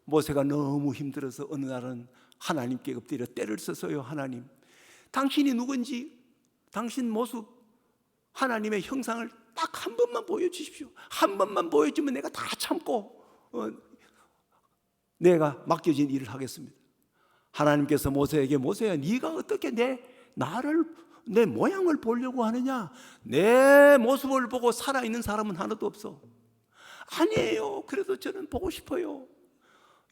Speaker 5: 모세가 너무 힘들어서 어느 날은 하나님께 엎드려 때를 썼어요. 하나님, 당신이 누군지, 당신 모습, 하나님의 형상을 딱 한 번만 보여주십시오. 한 번만 보여주면 내가 다 참고 내가 맡겨진 일을 하겠습니다. 하나님께서 모세에게, 모세야, 네가 어떻게 내 모양을 보려고 하느냐? 내 모습을 보고 살아있는 사람은 하나도 없어. 아니에요. 그래도 저는 보고 싶어요.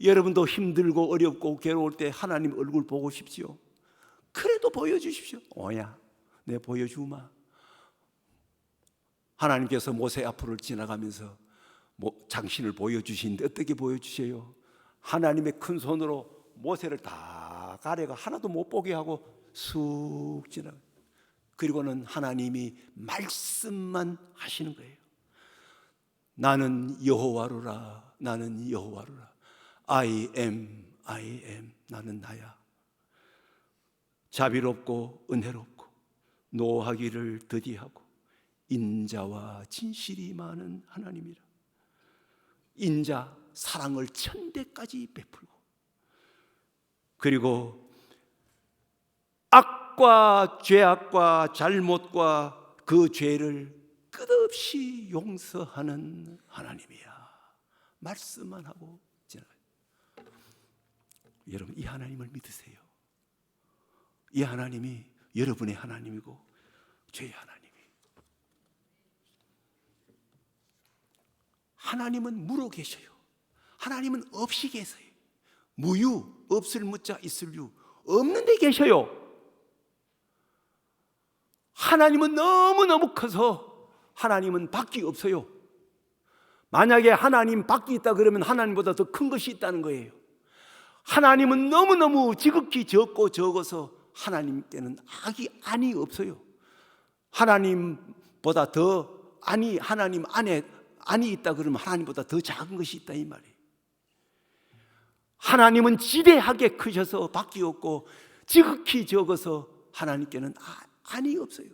Speaker 5: 여러분도 힘들고 어렵고 괴로울 때 하나님 얼굴 보고 싶지요? 그래도 보여주십시오. 오야, 내 보여주마. 하나님께서 모세 앞으로 지나가면서 당신을 보여주시는데 어떻게 보여주세요? 하나님의 큰 손으로 모세를 다 가려가 하나도 못 보게 하고 쑥 지나가. 그리고는 하나님이 말씀만 하시는 거예요. 나는 여호와로라, 나는 여호와로라. I am, I am. 나는 나야. 자비롭고 은혜롭고 노하기를 더디하고 인자와 진실이 많은 하나님이라. 인자, 사랑을 천대까지 베풀고, 그리고 악과 죄악과 잘못과 그 죄를 끝없이 용서하는 하나님이야. 말씀만 하고 지나가요. 여러분, 이 하나님을 믿으세요. 이 하나님이 여러분의 하나님이고 죄의 하나님. 하나님은 무로 계셔요. 하나님은 없이 계세요. 무유, 없을 무자 있을 유, 없는 데 계셔요. 하나님은 너무너무 커서 하나님은 밖이 없어요. 만약에 하나님 밖이 있다 그러면 하나님보다 더 큰 것이 있다는 거예요. 하나님은 너무너무 지극히 적고 적어서 하나님께는 안이 없어요. 하나님보다 더 하나님 안에 안이 있다 그러면 하나님보다 더 작은 것이 있다 이 말이에요. 하나님은 지대하게 크셔서 밖이 없고 지극히 적어서 하나님께는 안이 없어요.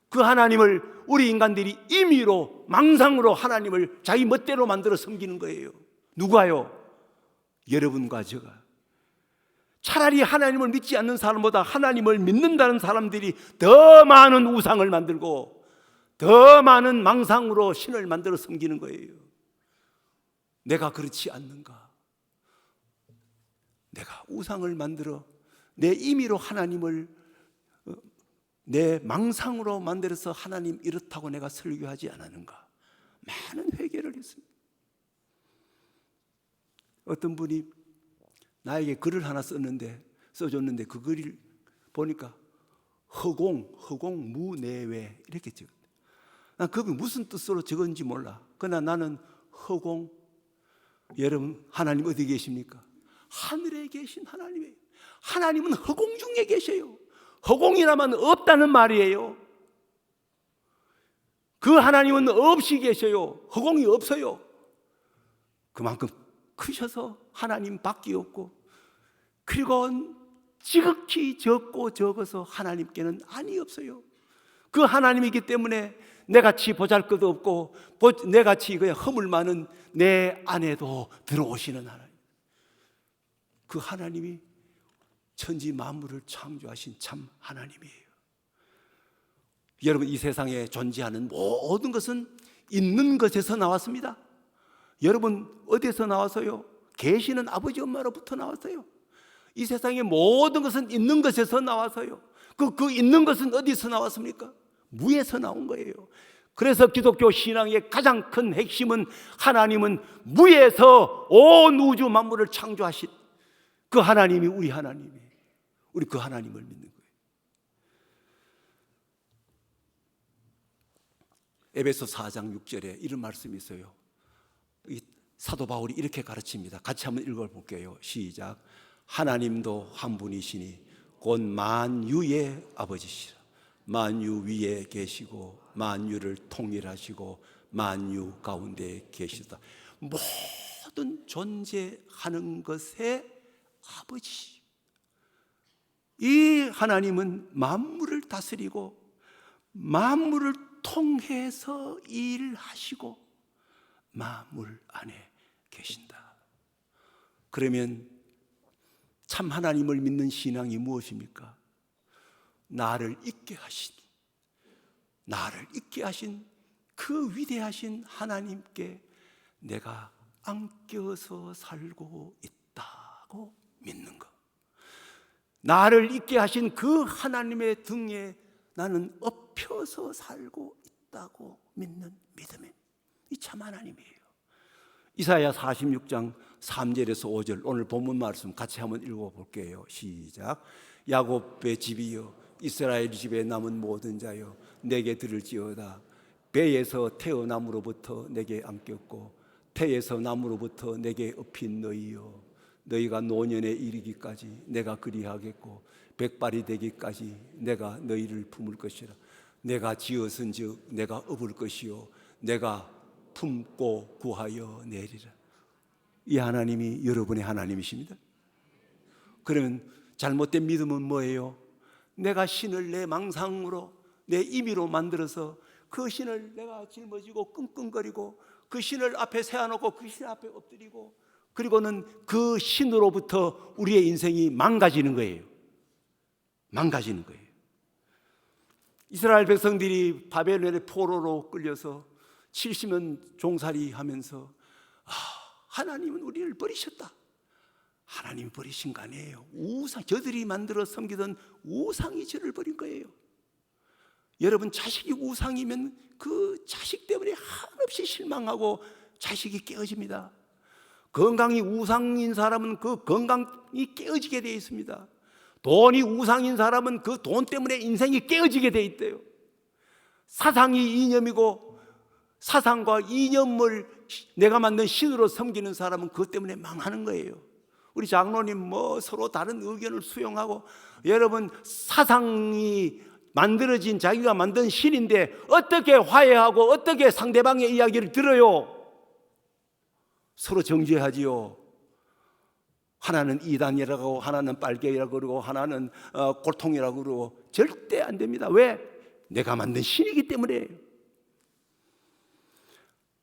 Speaker 5: 그 하나님을 우리 인간들이 임의로 망상으로 하나님을 자기 멋대로 만들어 섬기는 거예요. 누가요? 여러분과 제가. 차라리 하나님을 믿지 않는 사람보다 하나님을 믿는다는 사람들이 더 많은 우상을 만들고 더 많은 망상으로 신을 만들어 섬기는 거예요. 내가 그렇지 않는가? 내가 우상을 만들어 내 임의로 하나님을 내 망상으로 만들어서 하나님 이렇다고 내가 설교하지 않았는가? 많은 회개를 했습니다. 어떤 분이 나에게 글을 하나 써줬는데 그 글을 보니까 허공 무내외 이렇게 적었어요. 난 그게 무슨 뜻으로 적은지 몰라. 그러나 나는 허공, 여러분 하나님 어디 계십니까? 하늘에 계신 하나님이에요. 하나님은 허공 중에 계셔요. 허공이라면 없다는 말이에요. 그 하나님은 없이 계셔요. 허공이 없어요. 그만큼 크셔서 하나님 밖에 없고, 그리고 지극히 적고 적어서 하나님께는 안이 없어요. 그 하나님이기 때문에 내같이 보잘것없고 내같이 그냥 허물 많은 내 안에도 들어오시는 하나님, 그 하나님이 천지 만물을 창조하신 참 하나님이에요. 여러분, 이 세상에 존재하는 모든 것은 있는 것에서 나왔습니다. 여러분, 어디에서 나왔어요? 계시는 아버지 엄마로부터 나왔어요. 이 세상의 모든 것은 있는 것에서 나와서요. 그 있는 것은 어디서 나왔습니까? 무에서 나온 거예요. 그래서 기독교 신앙의 가장 큰 핵심은 하나님은 무에서 온 우주 만물을 창조하신 그 하나님이 우리 하나님이에요. 우리 그 하나님을 믿는 거예요. 에베소 4장 6절에 이런 말씀이 있어요. 이 사도 바울이 이렇게 가르칩니다. 같이 한번 읽어볼게요. 시작. 하나님도 한 분이시니 곧 만유의 아버지시라. 만유 위에 계시고 만유를 통일하시고 만유 가운데 계시다. 모든 존재하는 것의 아버지. 이 하나님은 만물을 다스리고 만물을 통해서 일하시고 만물 안에 계신다. 그러면 참 하나님을 믿는 신앙이 무엇입니까? 나를 있게 하신 그 위대하신 하나님께 내가 안겨서 살고 있다고 믿는 것. 나를 있게 하신 그 하나님의 등에 나는 엎혀서 살고 있다고 믿는 믿음이 이 참 하나님이에요. 이사야 46장 3절에서 5절 오늘 본문 말씀 같이 한번 읽어볼게요. 시작. 야곱의 집이여 이스라엘 집에 남은 모든 자여 내게 들을지어다. 배에서 태어남으로부터 내게 안겼고 태에서 남으로부터 내게 업힌 너희여, 너희가 노년에 이르기까지 내가 그리하겠고 백발이 되기까지 내가 너희를 품을 것이라. 내가 지었은즉 내가 업을 것이요 내가 품고 구하여 내리라. 이 하나님이 여러분의 하나님이십니다. 그러면 잘못된 믿음은 뭐예요? 내가 신을 내 망상으로 내 임의로 만들어서 그 신을 내가 짊어지고 끙끙거리고 그 신을 앞에 세워놓고 그 신 앞에 엎드리고, 그리고는 그 신으로부터 우리의 인생이 망가지는 거예요. 망가지는 거예요. 이스라엘 백성들이 바벨론의 포로로 끌려서 70년 종살이 하면서 하나님은 우리를 버리셨다. 하나님이 버리신 거 아니에요. 우상, 저들이 만들어 섬기던 우상이 저를 버린 거예요. 여러분, 자식이 우상이면 그 자식 때문에 한없이 실망하고 자식이 깨어집니다. 건강이 우상인 사람은 그 건강이 깨어지게 되어 있습니다. 돈이 우상인 사람은 그 돈 때문에 인생이 깨어지게 되어 있대요. 사상이 이념이고 사상과 이념을 내가 만든 신으로 섬기는 사람은 그것 때문에 망하는 거예요. 우리 장로님 서로 다른 의견을 수용하고, 여러분 사상이 만들어진 자기가 만든 신인데 어떻게 화해하고 어떻게 상대방의 이야기를 들어요? 서로 정죄하지요. 하나는 이단이라고, 하나는 빨갱이라고 그러고, 하나는 골통이라고 그러고. 절대 안 됩니다. 왜? 내가 만든 신이기 때문에.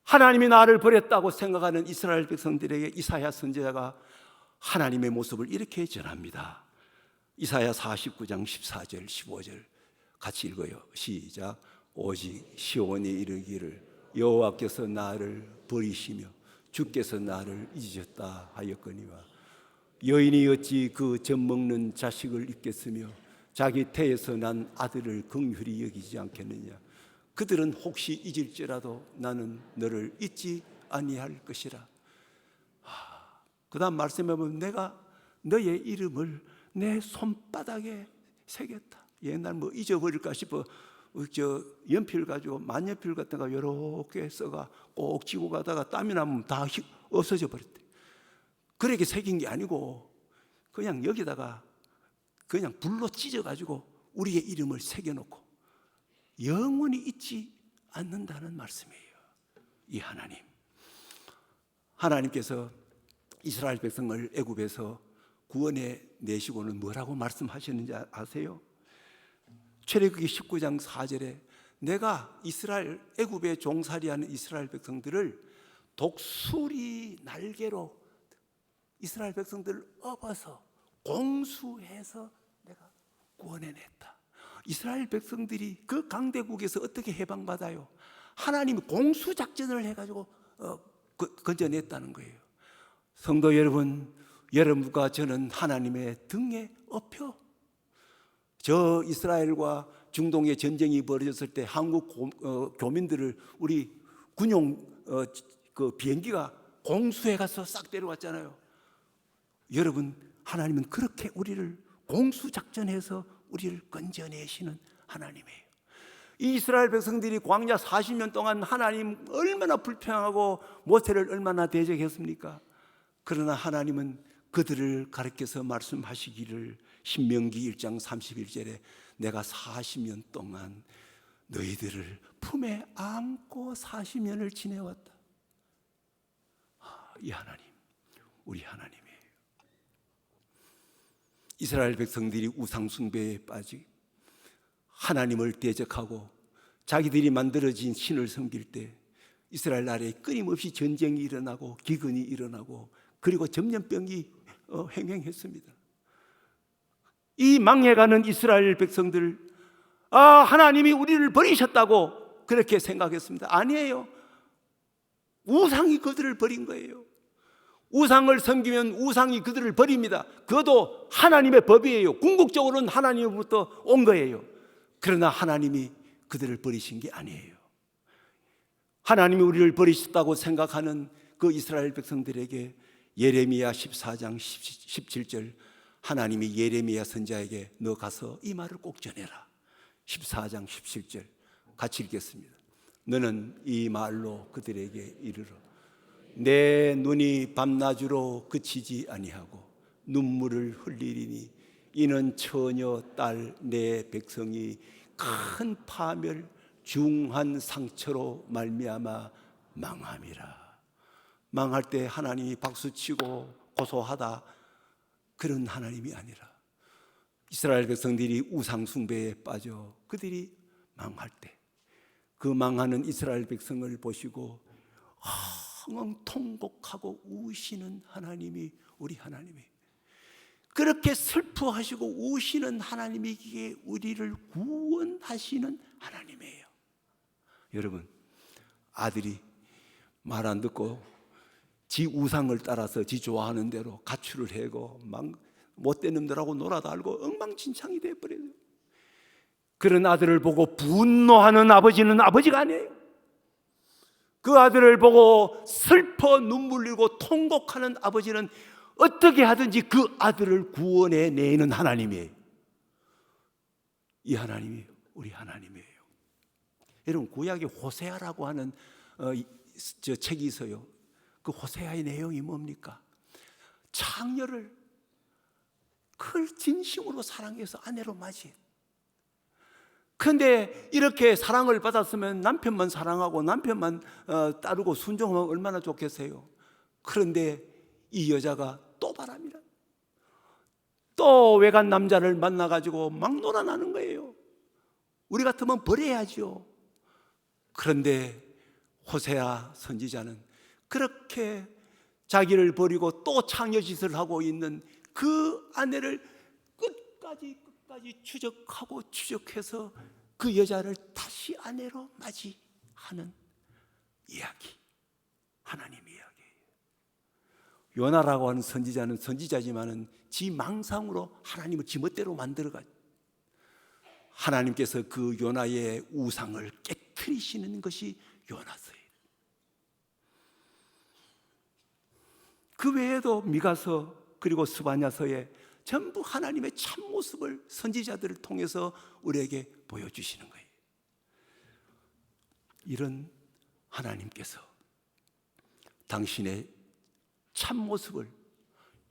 Speaker 5: 하나님이 나를 버렸다고 생각하는 이스라엘 백성들에게 이사야 선지자가 하나님의 모습을 이렇게 전합니다. 이사야 49장 14절 15절 같이 읽어요. 시작. 오직 시온에 이르기를 여호와께서 나를 버리시며 주께서 나를 잊으셨다 하였거니와, 여인이 어찌 그 젖먹는 자식을 잊겠으며 자기 태에서 난 아들을 긍휼히 여기지 않겠느냐. 그들은 혹시 잊을지라도 나는 너를 잊지 아니할 것이라. 그 다음 말씀해 보면 내가 너의 이름을 내 손바닥에 새겼다. 옛날 잊어버릴까 싶어 연필 가지고 만년필 같은 거 이렇게 써가 꼭 쥐고 가다가 땀이 나면 다 없어져 버렸대. 그렇게 새긴 게 아니고 그냥 여기다가 그냥 불로 찢어가지고 우리의 이름을 새겨놓고 영원히 잊지 않는다는 말씀이에요. 이 하나님께서 이스라엘 백성을 애굽에서 구원해 내시고는 뭐라고 말씀하셨는지 아세요? 출애굽기 19장 4절에 내가 애굽에 종살이하는 이스라엘 백성들을 독수리 날개로 이스라엘 백성들을 업어서 공수해서 내가 구원해냈다. 이스라엘 백성들이 그 강대국에서 어떻게 해방받아요? 하나님이 공수작전을 해가지고 건져냈다는 거예요. 성도 여러분, 여러분과 저는 하나님의 등에 업혀 저 이스라엘과 중동의 전쟁이 벌어졌을 때 한국 교민들을 우리 군용 그 비행기가 공수해 가서 싹 데려왔잖아요. 여러분, 하나님은 그렇게 우리를 공수작전해서 우리를 건져내시는 하나님이에요. 이 이스라엘 백성들이 광야 40년 동안 하나님 얼마나 불평하고 모세를 얼마나 대적했습니까? 그러나 하나님은 그들을 가르쳐서 말씀하시기를 신명기 1장 31절에 내가 40년 동안 너희들을 품에 안고 40년을 지내왔다. 이 하나님, 우리 하나님이에요. 이스라엘 백성들이 우상 숭배에 빠지 하나님을 대적하고 자기들이 만들어진 신을 섬길 때 이스라엘 나라에 끊임없이 전쟁이 일어나고 기근이 일어나고 그리고 전염병이 횡행했습니다. 이 망해가는 이스라엘 백성들, 하나님이 우리를 버리셨다고 그렇게 생각했습니다. 아니에요. 우상이 그들을 버린 거예요. 우상을 섬기면 우상이 그들을 버립니다. 그것도 하나님의 법이에요. 궁극적으로는 하나님으로부터 온 거예요. 그러나 하나님이 그들을 버리신 게 아니에요. 하나님이 우리를 버리셨다고 생각하는 그 이스라엘 백성들에게 예레미야 14장 17절 하나님이 예레미야 선지자에게 너 가서 이 말을 꼭 전해라. 14장 17절 같이 읽겠습니다. 너는 이 말로 그들에게 이르러 내 눈이 밤낮으로 그치지 아니하고 눈물을 흘리리니 이는 처녀 딸 내 백성이 큰 파멸 중한 상처로 말미암아 망함이라. 망할 때 하나님이 박수치고 고소하다 그런 하나님이 아니라 이스라엘 백성들이 우상 숭배에 빠져 그들이 망할 때 그 망하는 이스라엘 백성을 보시고 엉엉 통곡하고 우시는 하나님이 우리 하나님이에요. 그렇게 슬퍼하시고 우시는 하나님이기에 우리를 구원하시는 하나님이에요. 여러분, 아들이 말 안 듣고 지 우상을 따라서 지 좋아하는 대로 가출을 해고 막 못된 놈들하고 놀아달고 엉망진창이 돼버려요. 그런 아들을 보고 분노하는 아버지는 아버지가 아니에요. 그 아들을 보고 슬퍼 눈물 흘리고 통곡하는 아버지는 어떻게 하든지 그 아들을 구원해 내는 하나님이에요. 이 하나님이 우리 하나님이에요. 여러분, 구약에 호세아라고 하는 저 책이 있어요. 그 호세아의 내용이 뭡니까? 창녀를 그걸 진심으로 사랑해서 아내로 맞이해. 그런데 이렇게 사랑을 받았으면 남편만 사랑하고 남편만 따르고 순종하면 얼마나 좋겠어요. 그런데 이 여자가 또 바랍니다. 또 외간 남자를 만나가지고 막 놀아나는 거예요. 우리 같으면 버려야죠. 그런데 호세아 선지자는 그렇게 자기를 버리고 또 창녀짓을 하고 있는 그 아내를 끝까지 추적하고 추적해서 그 여자를 다시 아내로 맞이하는 이야기, 하나님 이야기예요. 요나라고 하는 선지자는 선지자지만은 지 망상으로 하나님을 지멋대로 만들어가지고 하나님께서 그 요나의 우상을 깨트리시는 것이 요나서예요. 그 외에도 미가서 그리고 스바냐서에 전부 하나님의 참모습을 선지자들을 통해서 우리에게 보여주시는 거예요. 이런 하나님께서 당신의 참모습을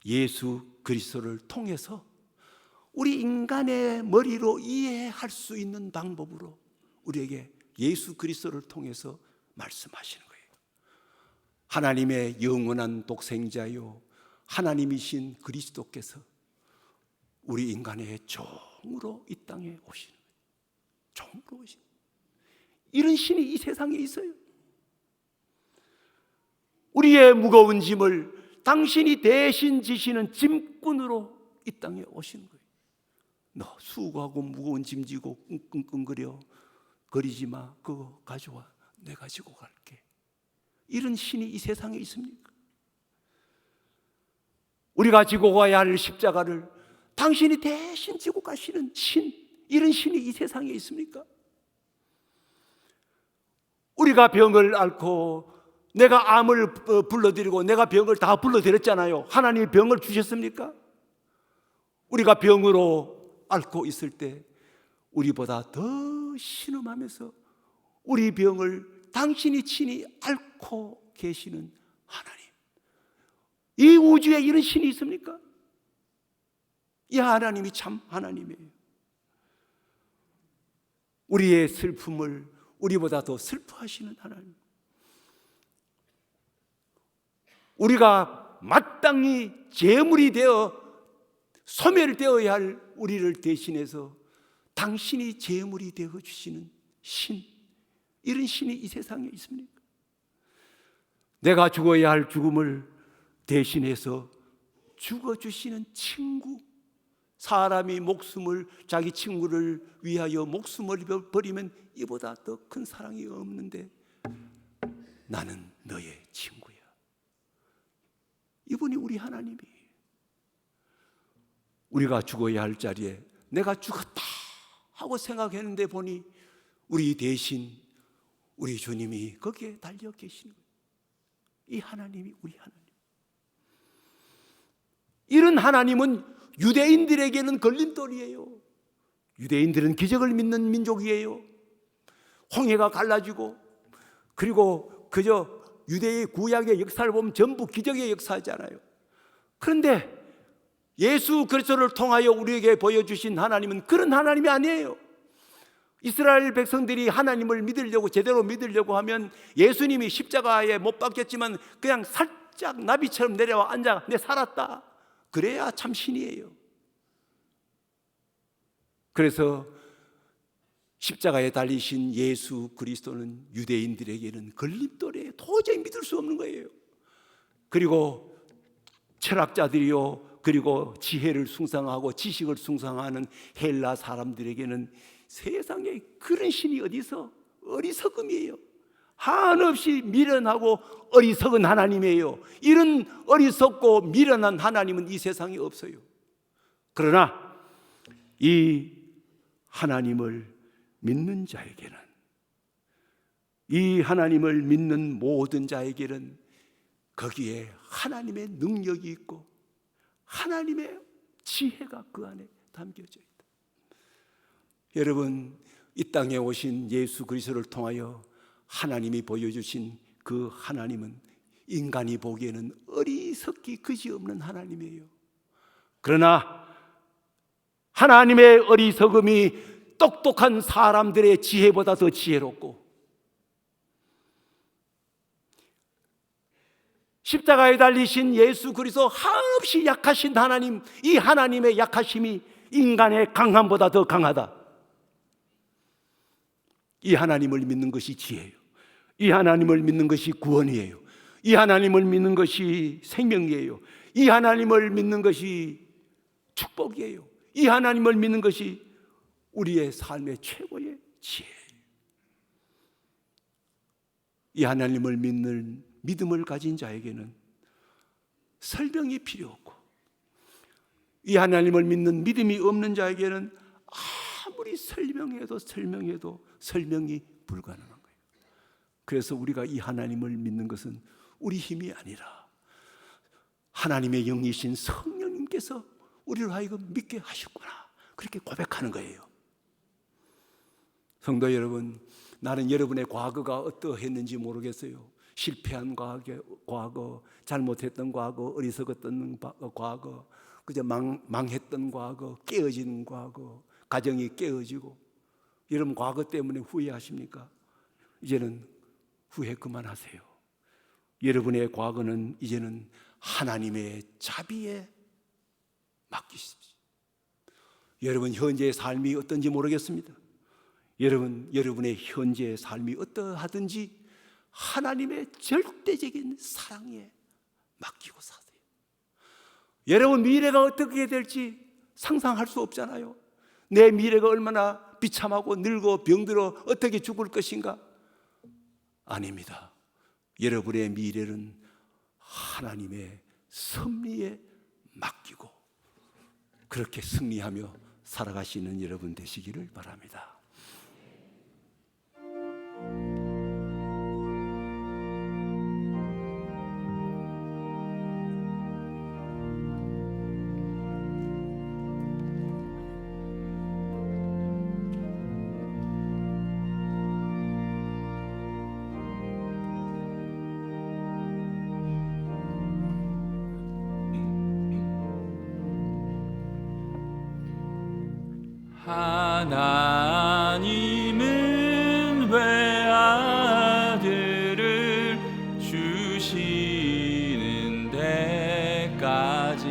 Speaker 5: 예수 그리스도를 통해서 우리 인간의 머리로 이해할 수 있는 방법으로 우리에게 예수 그리스도를 통해서 말씀하시는 거예요. 하나님의 영원한 독생자요 하나님이신 그리스도께서 우리 인간의 종으로 이 땅에 오시는 거예요. 종으로 오시는 거예요. 이런 신이 이 세상에 있어요. 우리의 무거운 짐을 당신이 대신 지시는 짐꾼으로 이 땅에 오시는 거예요. 너 수고하고 무거운 짐 지고 끙끙거려 거리지 마. 그거 가져와. 내가 지고 갈게. 이런 신이 이 세상에 있습니까? 우리가 지고 가야 할 십자가를 당신이 대신 지고 가시는 신, 이런 신이 이 세상에 있습니까? 우리가 병을 앓고 내가 암을 불러드리고 내가 병을 다 불러드렸잖아요. 하나님이 병을 주셨습니까? 우리가 병으로 앓고 있을 때 우리보다 더 신음하면서 우리 병을 당신이 친히 앓고 계시는 하나님, 이 우주에 이런 신이 있습니까? 이 하나님이 참 하나님이에요. 우리의 슬픔을 우리보다 더 슬퍼하시는 하나님, 우리가 마땅히 제물이 되어 소멸되어야 할 우리를 대신해서 당신이 제물이 되어 주시는 신, 이런 신이 이 세상에 있습니까? 내가 죽어야 할 죽음을 대신해서 죽어주시는 친구, 사람이 목숨을, 자기 친구를 위하여 목숨을 버리면 이보다 더 큰 사랑이 없는데 나는 너의 친구야. 이분이 우리 하나님이에요. 우리가 죽어야 할 자리에 내가 죽었다 하고 생각했는데 보니 우리 대신 우리 주님이 거기에 달려 계시는 거예요. 이 하나님이 우리 하나님. 이런 하나님은 유대인들에게는 걸림돌이에요. 유대인들은 기적을 믿는 민족이에요. 홍해가 갈라지고, 그리고 그저 유대의 구약의 역사를 보면 전부 기적의 역사잖아요. 그런데 예수 그리스도를 통하여 우리에게 보여주신 하나님은 그런 하나님이 아니에요. 이스라엘 백성들이 하나님을 믿으려고, 제대로 믿으려고 하면 예수님이 십자가에 못 박혔지만 그냥 살짝 나비처럼 내려와 앉아 내 살았다, 그래야 참 신이에요. 그래서 십자가에 달리신 예수 그리스도는 유대인들에게는 걸림돌에 도저히 믿을 수 없는 거예요. 그리고 철학자들이요, 그리고 지혜를 숭상하고 지식을 숭상하는 헬라 사람들에게는 세상에 그런 신이 어디서, 어리석음이에요. 한없이 미련하고 어리석은 하나님이에요. 이런 어리석고 미련한 하나님은 이 세상에 없어요. 그러나 이 하나님을 믿는 자에게는, 이 하나님을 믿는 모든 자에게는 거기에 하나님의 능력이 있고 하나님의 지혜가 그 안에 담겨져 있다. 여러분, 이 땅에 오신 예수 그리스도를 통하여 하나님이 보여주신 그 하나님은 인간이 보기에는 어리석기 그지없는 하나님이에요. 그러나 하나님의 어리석음이 똑똑한 사람들의 지혜보다 더 지혜롭고, 십자가에 달리신 예수 그리스도 한없이 약하신 하나님, 이 하나님의 약하심이 인간의 강함보다 더 강하다. 이 하나님을 믿는 것이 지혜예요. 이 하나님을 믿는 것이 구원이에요. 이 하나님을 믿는 것이 생명이에요. 이 하나님을 믿는 것이 축복이에요. 이 하나님을 믿는 것이 우리의 삶의 최고의 지혜예요. 이 하나님을 믿는 믿음을 가진 자에게는 설명이 필요 없고, 이 하나님을 믿는 믿음이 없는 자에게는 아무리 설명해도 설명이 불가능한 거예요. 그래서 우리가 이 하나님을 믿는 것은 우리 힘이 아니라 하나님의 영이신 성령님께서 우리를 하여금 믿게 하셨구나, 그렇게 고백하는 거예요. 성도 여러분, 나는 여러분의 과거가 어떠했는지 모르겠어요. 실패한 과거, 잘못했던 과거, 어리석었던 과거, 그저 망했던 과거, 깨어진 과거, 가정이 깨어지고 이런 과거 때문에 후회하십니까? 이제는 후회 그만하세요. 여러분의 과거는 이제는 하나님의 자비에 맡기십시오. 여러분 현재의 삶이 어떤지 모르겠습니다. 여러분의 현재의 삶이 어떠하든지 하나님의 절대적인 사랑에 맡기고 사세요. 여러분 미래가 어떻게 될지 상상할 수 없잖아요. 내 미래가 얼마나 비참하고 늙어 병들어 어떻게 죽을 것인가? 아닙니다. 여러분의 미래는 하나님의 섭리에 맡기고 그렇게 승리하며 살아가시는 여러분 되시기를 바랍니다.
Speaker 3: 하나님은 외아들을 주시는 데까지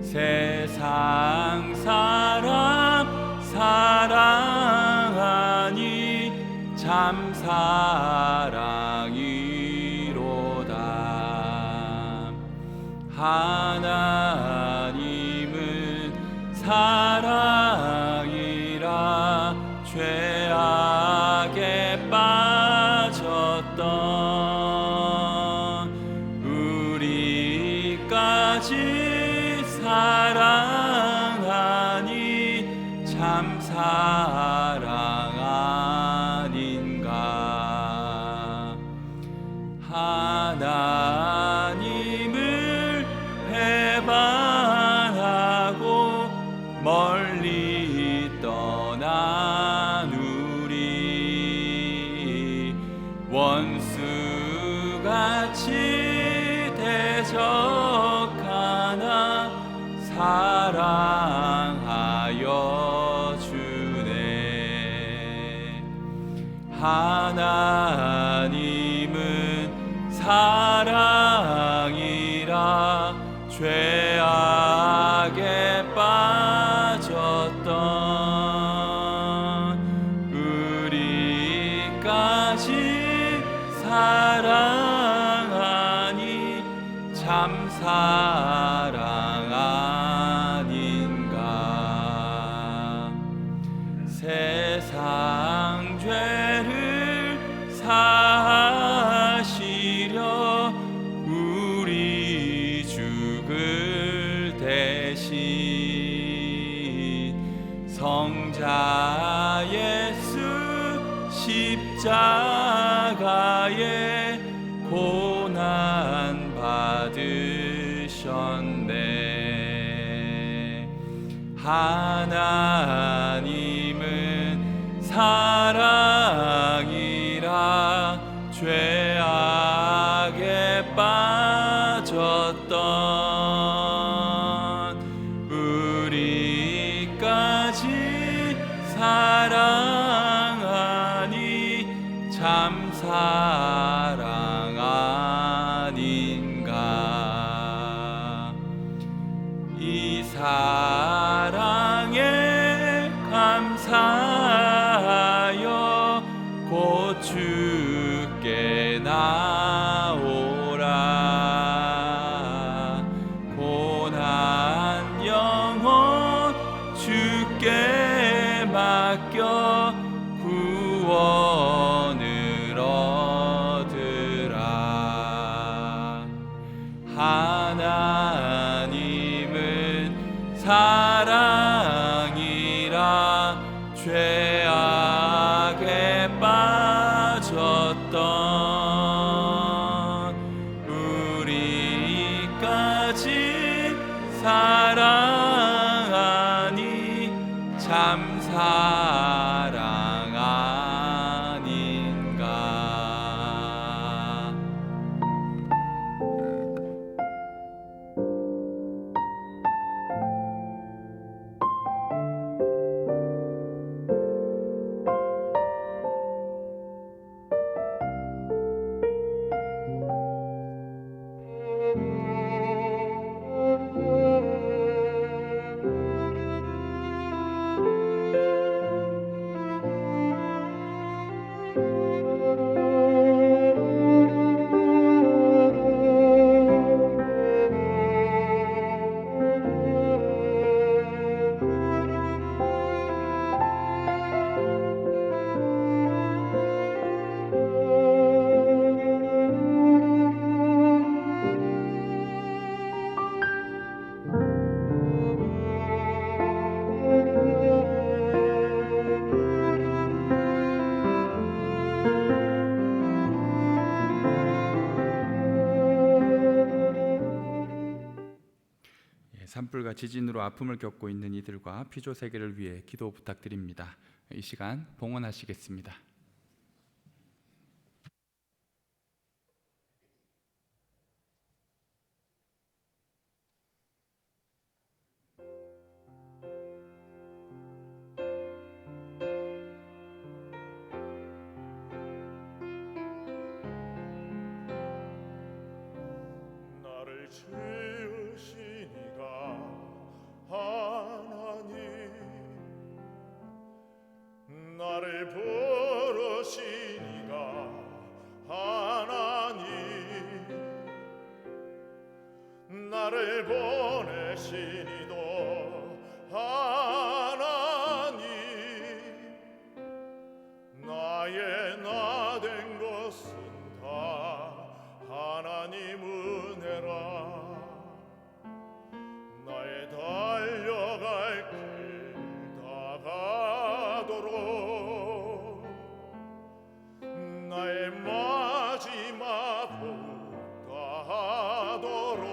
Speaker 3: 세상 사람 사랑하니 참 사랑이로다. 하나님은 사랑이라 죄악에 빠졌던 우리까지 사랑하니 참 사랑 아닌가. 하나님을 배반하고 멀리 떠난 우리 원수같이 대적하나 사랑하여 주네. 하나님은 사랑이라 죄악에 빠졌던 우리까지 사랑하니 참 사랑 아닌가. 세상 죄를 사하시려 우리 죽을 대신 성자 예수 십자가에 고난 받으셨네. 하나님은 사랑이라 죄악에 빠졌던 우리까지 사랑하니 참 사랑 아닌가. 이 사랑에 감사하여 곧 주께 나오라. 고난 영혼 주께 맡겨 구원을 얻으라. 하나님은 사랑이라 죄악에 빠졌던 우리까지 사랑하니 참 사랑 아닌가. 산불과 지진으로 아픔을 겪고 있는 이들과 피조 세계를 위해 기도 부탁드립니다. 이 시간 봉헌하시겠습니다.
Speaker 2: 나를 지으신 이가 하나님, 나를 부르신 이가 하나님, 나를 보내신 이도 하나님, 나의 나 된 것은 다 하나님 은혜라. 나의 달려갈 길 다가도록, 나의 마지막 호흡 다하도록,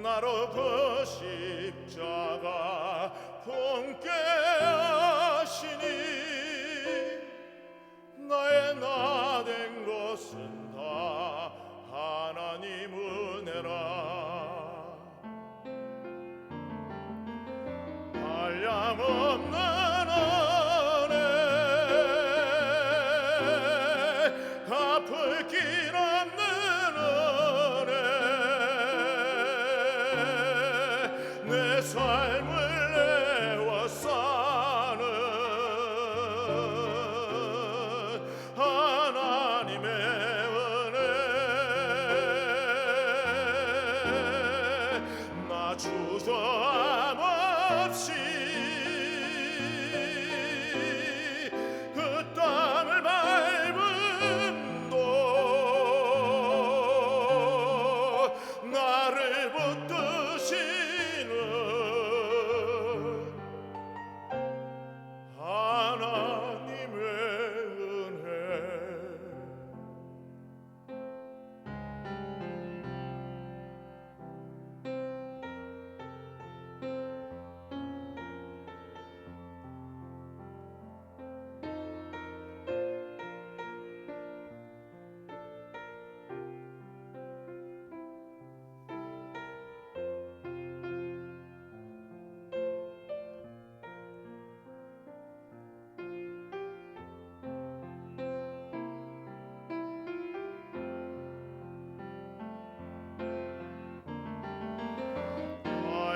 Speaker 2: 나로 그 십자가 품게 하시니, 나의 나 된 것은 다 하나님 은혜라. 한량없는 은혜, 갚을 길 없는 은혜, 내 삶을 내어 사는 하나님의 은혜, 나 주저함 없이 그 땅을 밟음도 나를 붙드시는 하나님의 은혜.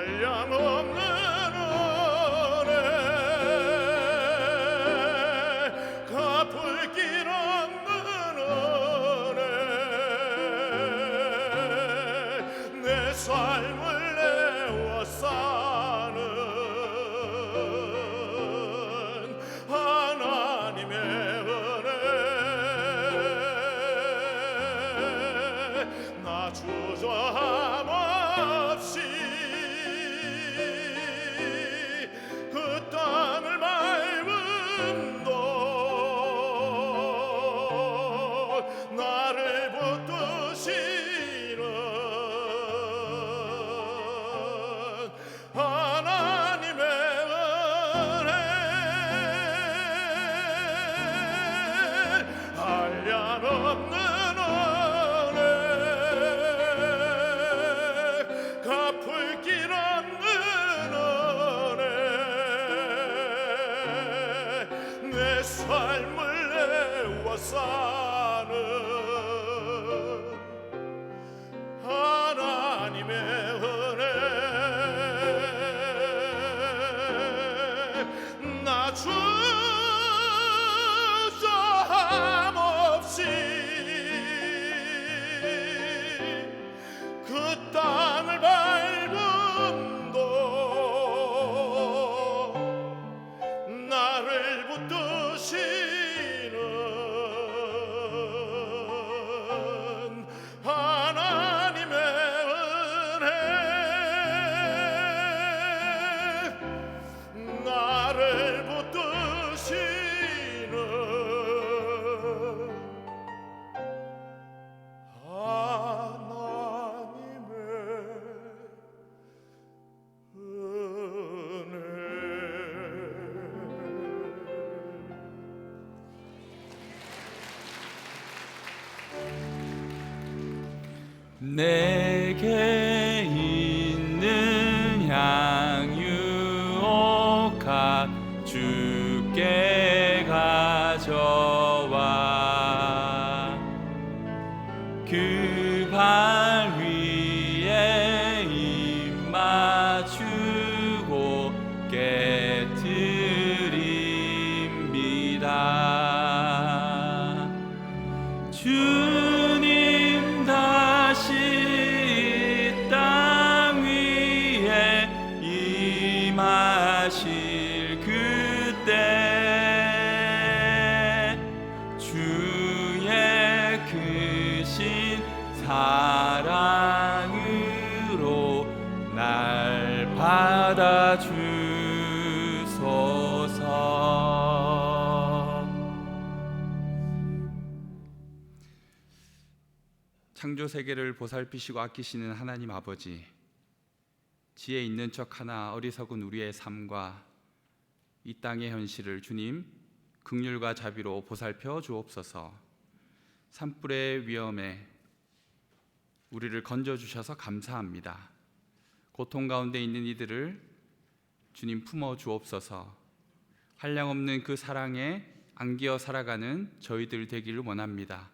Speaker 2: 한량없는 은혜, 갚을 길 없는 은혜, 내 삶을 내어 사는 하나님의 은혜, 나 주저함 없이 그 땅을 밟음도 나를 붙드시는 하나님의 은혜, 한량없는 은혜, 갚을 길 없는 은혜, 내 삶을 내어 사는 하나님의 은혜, 나 주저함 없이 그 땅을 밟음도 나를 붙드시는 하나님의 은혜, 나를 붙드시는
Speaker 3: 내게 있는 향유옥합 주께 가져와 그 발 위에 입 맞추고 깨트립니다. 주님 다시 이 땅 위에 임하실 그때 주의 크신 사랑으로 날 받아주소서. 창조 세계를 보살피시고 아끼시는 하나님 아버지, 지혜 있는 척하나 어리석은 우리의 삶과 이 땅의 현실을 주님 긍휼과 자비로 보살펴 주옵소서. 산불의 위험에 우리를 건져주셔서 감사합니다. 고통 가운데 있는 이들을 주님 품어 주옵소서. 한량없는 그 사랑에 안기어 살아가는 저희들 되기를 원합니다.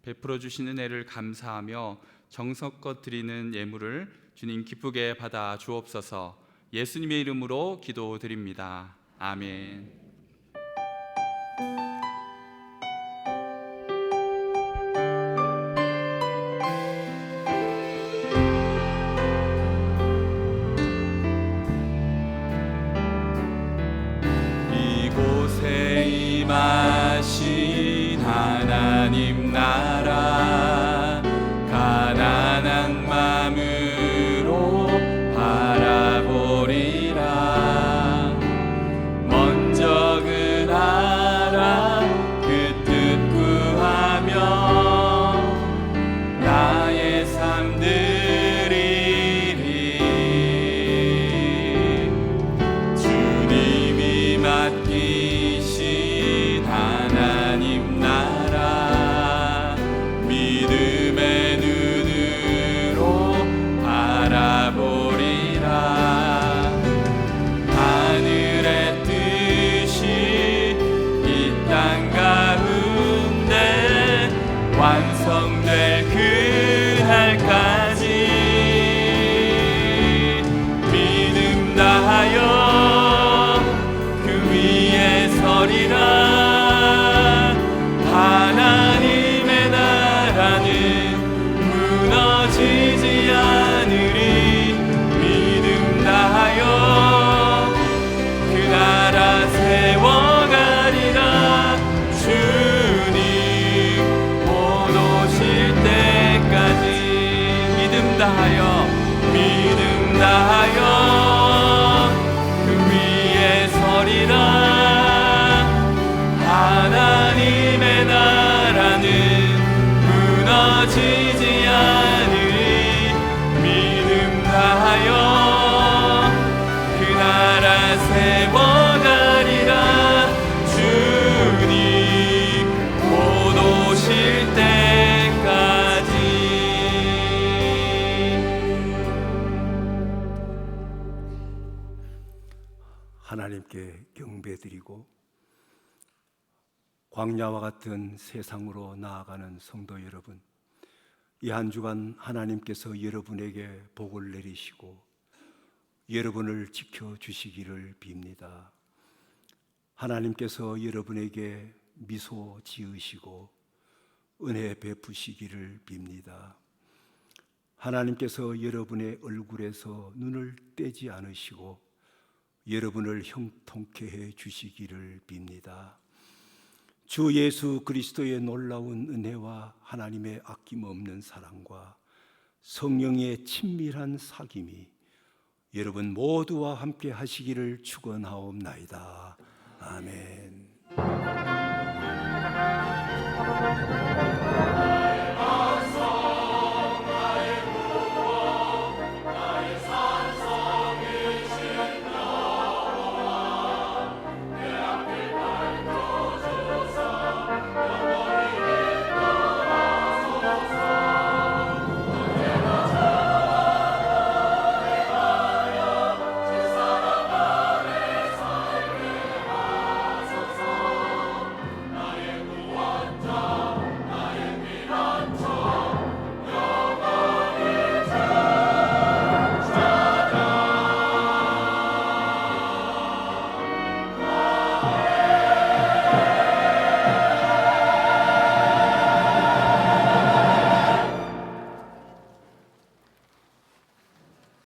Speaker 3: 베풀어 주신 은혜를 감사하며 정성껏 드리는 예물을 주님 기쁘게 받아 주옵소서. 예수님의 이름으로 기도드립니다. 아멘. 이곳에 임하신 하나님 나라 가난한 마음으로 바라보리라. 먼저 그 나라 그 뜻 구하며 나의 삶 드리리. 주님이 맡기신 하나님 나라 믿음의 눈으로 바라보리라. 하늘의 뜻이 이 땅 가운데 완성될 그날까지 믿음 다하여 그 위에 서리라. 하나님의 나라는 무너지지 않으리. 믿음 다하여 그 나라 세워가리라. 주님 곧 오실 때까지 믿음 다하여 그 위에 서리라. 하나님의 나라는 무너지지 않으리. 믿음 다하여 그 나라 세워가리라. 주님 곧 오실 때까지.
Speaker 5: 하나님께 경배드리고 광야와 같은 세상으로 나아가는 성도 여러분, 이 한 주간 하나님께서 여러분에게 복을 내리시고 여러분을 지켜주시기를 빕니다. 하나님께서 여러분에게 미소 지으시고 은혜 베푸시기를 빕니다. 하나님께서 여러분의 얼굴에서 눈을 떼지 않으시고 여러분을 형통케 해 주시기를 빕니다. 주 예수 그리스도의 놀라운 은혜와 하나님의 아낌없는 사랑과 성령의 친밀한 사귐이 여러분 모두와 함께 하시기를 축원하옵나이다. 아멘.